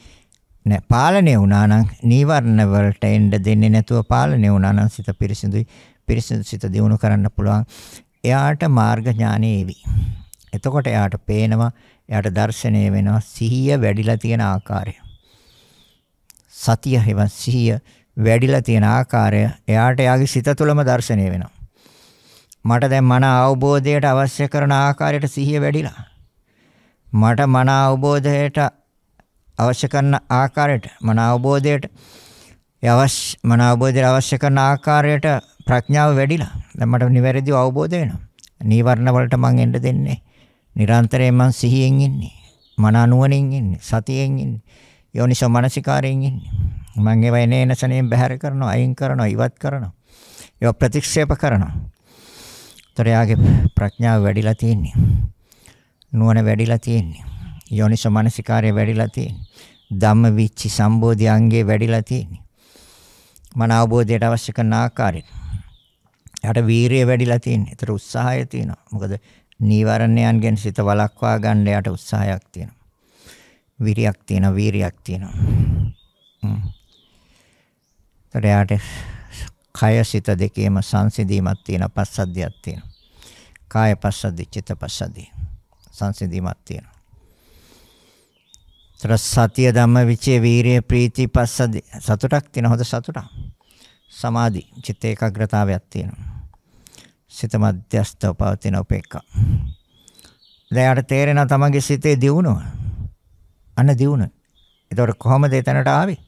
නෑ පාලනය වුණා නම් නීවරණ වලට එන්න දෙන්නේ නැතුව පාලනය වුණා නම් සිත පිරිසිදුයි. පිරිසිදු සිත දියුණු කරන්න පුළුවන්. එයාට මාර්ග ඥානෙ එවි. එතකොට එයාට පේනවා, එයාට දර්ශනය වෙනවා සිහිය වැඩිලා තියෙන ආකාරය. සතිය හේව සිහිය වැඩිලා තියෙන ආකාරය එයාට එයාගේ සිත තුළම දර්ශනය වෙනවා. මට දැන් මන අවබෝධයට අවශ්‍ය කරන ආකාරයට සිහිය වැඩිලා. මට මන අවබෝධයට අවශ්‍ය කරන ආකාරයට මන අවබෝධයට අවශ්‍ය කරන ආකාරයට ප්‍රඥාව වැඩිලා. දැන් මට නිවැරදිව අවබෝධ වෙනවා. නීවරණ වලට මං එන්න දෙන්නේ. නිරන්තරයෙන් මං සිහියෙන් ඉන්නේ. මන නුවණින් ඉන්නේ. සතියෙන් ඉන්නේ. යෝනිසෝ මනසිකාරයෙන් ඉන්නේ. මං ඒවා එනේන සනෙන් බැහැර කරනවා, අයින් කරනවා, ඉවත් කරනවා. ඒවා ප්‍රතික්ෂේප කරනවා. තරයාගේ ප්‍රඥාව වැඩිලා තියෙන්නේ. නුවණ වැඩිලා තියෙන්නේ. යෝනිසෝ මනසිකාරය වැඩිලා තියෙන්නේ. ධම්ම විචි සම්බෝධි අංගේ වැඩිලා තියෙන්නේ. මන අවබෝධයට අවශ්‍ය කරන ආකාරයට. යට වීරිය වැඩිලා තියෙන්නේ. ඒතර උත්සාහය තියෙනවා. මොකද නීවරණයන්ගෙන් සිත වළක්වා ගන්න යට උත්සාහයක් තියෙනවා. වීරියක් තියෙනවා, වීරියක් තියෙනවා. යට කය සිත දෙකේම සංසිඳීමක් තියෙනවා, පස්සද්ධියක් තියෙනවා. කාය පස්සද්ධි, චිත්ත පස්සද්ධි. සංසිඳීමක් තියෙනවා. සතිය ධම්ම විචේ වීරිය ප්‍රීති පස්සද්ධි සතුටක් තියෙන හොඳ සතුටක්. සමාධි චිත්ත ඒකාග්‍රතාවයක් තියෙනවා. සිත මධ්‍යස්ථව පවතින උපේක්ඛා. දැන් තේරෙනවා තමන්ගේ සිතේ දියුණුව. අන්න දියුණුව. ඒතකොට කොහොමද එතනට ආවේ?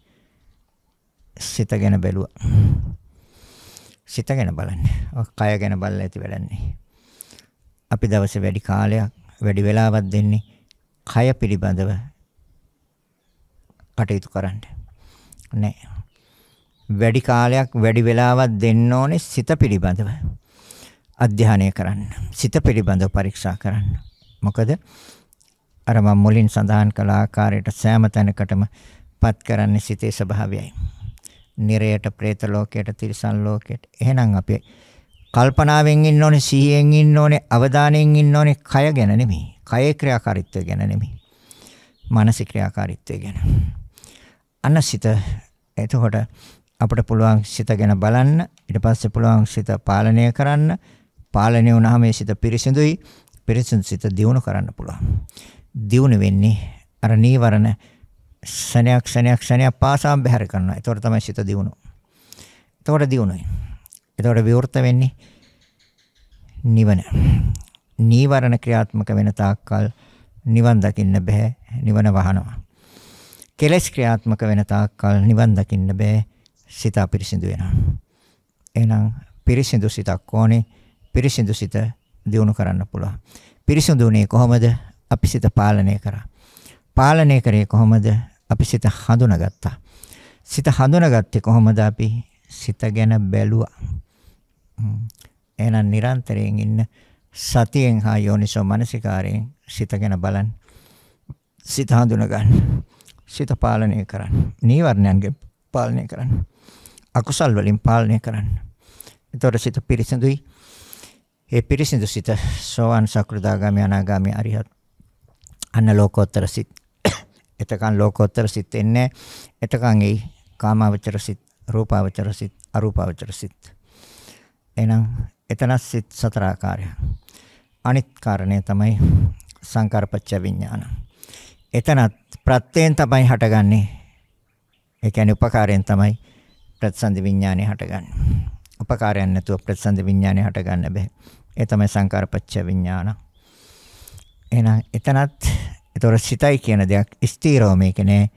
සිත ගැන බැලුවා. සිත ගැන බලන්නේ. කය ගැන බලලා ඇති වැඩන්නේ. අපි දවසේ වැඩි කාලයක් වැඩි වෙලාවක් දෙන්නේ කය පිළිබඳව කටයුතු කරන්න. නෑ. වැඩි කාලයක් වැඩි වෙලාවක් දෙන්න ඕනේ සිත පිළිබඳව. අධ්‍යයනය කරන්න. සිත පිළිබඳව පරීක්ෂා කරන්න. මොකද අර මම මුලින් සඳහන් කළ ආකාරයට සෑම තැනකටම පත් කරන්නේ සිතේ ස්වභාවයයි. නිරයට, പ്രേත ලෝකයට, තිරිසන් ලෝකයට. එහෙනම් අපි කල්පනාවෙන් ඉන්න ඕනේ, සිහියෙන් ඉන්න ඕනේ, අවධානයෙන් ඉන්න ඕනේ කය ගැන නෙමෙයි. කයේ ක්‍රියාකාරීත්වය ගැන නෙමෙයි. මානසික ක්‍රියාකාරීත්වය ගැන. අන්න සිත එතකොට අපිට පුළුවන් සිත ගැන බලන්න. ඊට පස්සේ පුළුවන් සිත පාලනය කරන්න. පාලනය වුණාම මේ සිත පිරිසිදුයි. පිරිසිදු සිත දියුණු කරන්න පුළුවන්. දියුණු වෙන්නේ අර නීවරණ ශනයක් පාසාම බැහැර කරනවා. ඒතකොට තමයි සිත දියුණු. ඒතකොට දියුණුයි. ඒතකොට විවෘත වෙන්නේ නිවන. නීවරණ ක්‍රියාත්මක වෙන තාක්කල් නිවන් දකින්න බෑ. නිවන වහනවා. කෙලස් ක්‍රියාත්මක වෙන තාක්කල් නිවන් දකින්න බෑ. සිත අපිරිසිදු වෙනවා. එහෙනම් පිරිසිදු සිතක් ඕනේ. පිරිසිදු සිත දියුණු කරන්න පුළුවන්. පිරිසිදුනේ කොහොමද? අපි සිත පාලනය කරා. පාලනය කරේ කොහොමද? අපි සිත හඳුනාගත්තා. සිත හඳුනාගත්තේ කොහොමද? අපි සිත ගැන බැලුවා. එහෙනම් නිරන්තරයෙන් ඉන්න සතියෙන් හා යෝනිසෝ මනසිකාරයෙන් සිත ගැන බලන්න. සිත හඳුනා ගන්න. සිත පාලනය කරන්න. නීවරණයන්ගෙන් පාලනය කරන්න. අකුසල් වලින් පාලනය කරන්න. එතකොට සිත පිරිසිදුයි. ඒ පිරිසිදු සිත සෝවාන් සකෘදාගාමී අනාගාමී අරිහත් අන්න ලෝකෝත්තර සිත්. එතකන් ලෝකෝත්තර සිත් එන්නේ. එතකන් ඒ කාමාවචර සිත්, රූපාවචර සිත්, අරූපාවචර සිත්. එහෙනම් එතන සිත් සතර ආකාරය. අනිත් කාරණය තමයි සංකාරපච්ච විඥාන. එතනත් ප්‍රත්‍යයෙන් තමයි හටගන්නේ. ඒ කියන්නේ උපකාරයෙන් තමයි ප්‍රතිසන්දි විඥානේ හටගන්නේ. උපකාරයෙන් නැතුව ප්‍රතිසන්දි විඥානේ හටගන්න බෑ. ඒ තමයි සංකාරපච්ච විඥාන. එහෙනම් එතනත් ඒතොර සිතයි කියන දෙයක් ස්ථීරව මේක නෑ.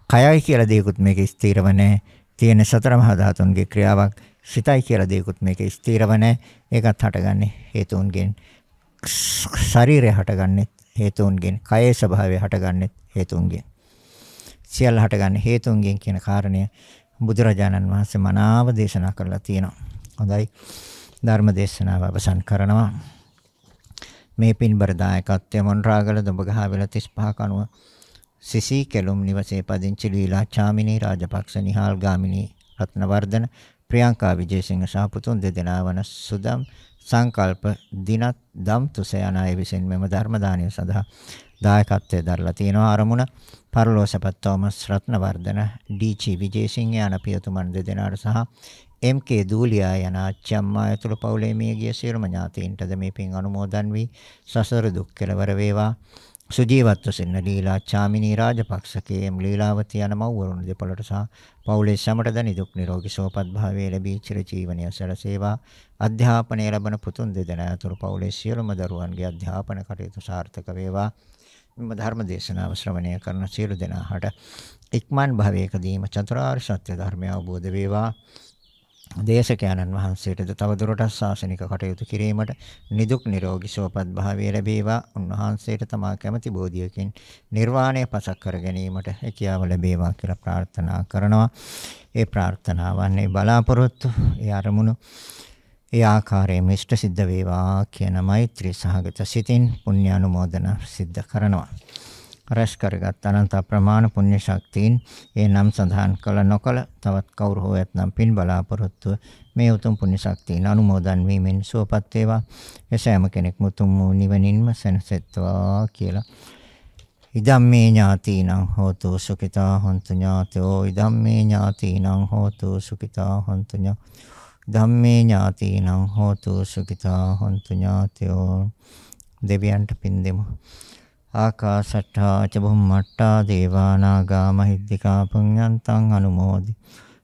කයයි කියලා දෙයක්වත් මේක ස්ථීරව නෑ. තියෙන සතර මහා ධාතුන්ගේ ක්‍රියාවක් සිතයි කියලා දෙයක්වත් මේක ස්ථීරව නෑ. ඒකත් හටගන්නේ හේතුන්ගෙන්. ශරීරය හටගන්නේ හේතුන්ගෙන්. කයේ ස්වභාවය හටගන්නේ හේතුන්ගෙන්. සියල්ල හටගන්නේ හේතුන්ගෙන් කියන කාරණය බුදුරජාණන් වහන්සේ මනාව දේශනා කරලා තියෙනවා. හොඳයි. ධර්ම දේශනාව අවසන් කරනවා. මේ පින්බර දායකත්වය මොණරාගල දඹගහවෙල 35 කණුව සිසී කෙළුම් නිවසේ පදිංචි ලීලා චාමිනී රාජපක්ෂ නිහාල් ගාමිණී රත්නවර්ධන ප්‍රියංකා විජේසිංහ සහ පුතුන් දෙදෙනා වන සුදම් සංකල්ප දිනත් දම් තුස යන අය විසින් මෙම ධර්ම දානය සඳහා දායකත්වයේ දරලා තියෙනවා. අරමුණ පරලෝසපත් තෝමස් රත්නවර්ධන ඩී.චී. විජේසිංහ යන පියතුමන් දෙදෙනාට සහ එම්.කේ. දූලියා යන අච්චම්මා ඇතුළු පවුලේ මියගිය සියලුම ඥාතීන්ටද මේ පින් අනුමෝදන් වී සසර දුක් කෙලවර වේවා. සුජීවත්ව සිටින ලීලා චාමිනී රාජපක්ෂගේ ලීලාවතී යන මව්වරුන් දෙපළට සහ පවුලේ සැමටද නිදුක් නිරෝගී සුවපත් භාවයේ ලැබී චිර ජීවනය සැලසේවා. අධ්‍යාපනය ලැබෙන පුතුන් දෙදෙනා ඇතුළු පවුලේ සියලුම දරුවන්ගේ අධ්‍යාපන කටයුතු සාර්ථක වේවා. මෙම ධර්ම දේශනාව ශ්‍රවණය කරන සියලු දෙනාට ඉක්මන් භවයකදීම චතුරාර්ය සත්‍ය ධර්මය අවබෝධ වේවා. දේශකයන්න් වහන්සේටද තවදුරටත් ශාසනික කටයුතු කිරීමට නිදුක් නිරෝගී සුවපත් භාවය ලැබේවා. උන්වහන්සේට තමා කැමැති බෝධියකින් නිර්වාණය පසක් කර ගැනීමට හැකියාව ලැබේවා කියලා ප්‍රාර්ථනා කරනවා. ඒ ප්‍රාර්ථනාවන් ඒ බලාපොරොත්තු ඒ අරමුණු ඒ ආකාරයෙන් ඉෂ්ට සිද්ධ වේවා කියන මෛත්‍රී සහගත සිතින් පුණ්‍ය අනුමෝදන සිද්ධ කරනවා. රැස් කරගත් අනන්ත ප්‍රමාණ පුණ්‍ය ශක්තියින් ඒ නම් සඳහන් කළ නොකළ තවත් කවුරු හෝ ඇතනම් පින් බලාපොරොත්තු මේ උතුම් පුණ්‍ය ශක්තියින් අනුමෝදන් වීමෙන් සුවපත් වේවා. එසෑම කෙනෙක් මුතුම් වූ නිවනින්ම සැනසෙත්වා කියලා. ඉදම්මේ ඥාතිනං හෝතු සුඛිතා හොන්තු ඥාතයෝ ඉදම්මේ ඥාතිනං හෝතු සුඛිතා හොන්තු ධම්මේ ඥාතිනං හෝතු සුඛිතා හොන්තු ඥාතයෝ. දෙවියන්ට පින් දෙමු. ආකාශට්ටා ච බුම්මට්ටා දේවා නාග මහිද්దికා පුඤ්ඤන්තං අනුමෝදි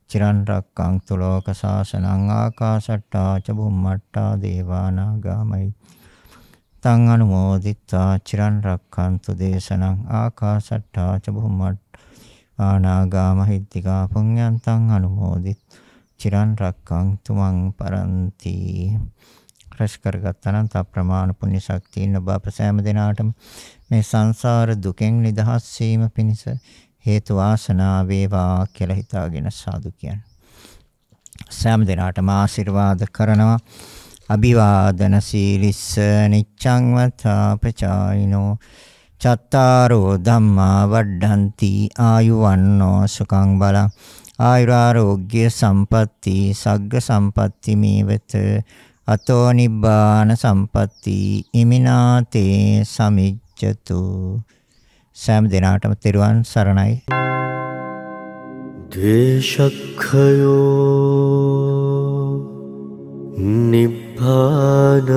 චිරන් රැක්කන්තු ලෝක සාසනං. ආකාශට්ටා ච බුම්මට්ටා දේවා නාග මහිද්దికා අනුමෝදිත්වා චිරන් රැක්කන්තු දේශනං. ආකාශට්ටා ච බුම්මට්ටා නාග මහිද්దికා පුඤ්ඤන්තං අනුමෝදි චිරන් රැක්කන්තු මං පරන්ති. රැස් කරගත් අනන්ත ප්‍රමාණ පුණ්‍ය ශක්තියින් ඔබ අප සෑම දිනාටම මේ සංසාර දුකෙන් නිදහස් වීම පිණිස හේතු වාසනා වේවා කියලා හිතාගෙන සාදු කියන්නේ. සෑම දිනාටම ආශිර්වාද කරනවා. අභිවාදන සීලිස්ස නිච්ඡං වතාපචායිනෝ චත්තාරෝ ධම්මා වඩ්ඩಂತಿ ආයුවන්නෝ සුඛං බලං ආයුරාෝග්‍ය සම්පatti සග්ග සම්පatti මේවත අතෝ නිබ්බාන සම්පatti ඉමිනාතේ සමිච්ඡතු. සෑම දිනාටම තෙරුවන් සරණයි. ද්වේෂක්ඛයෝ නිබ්බානං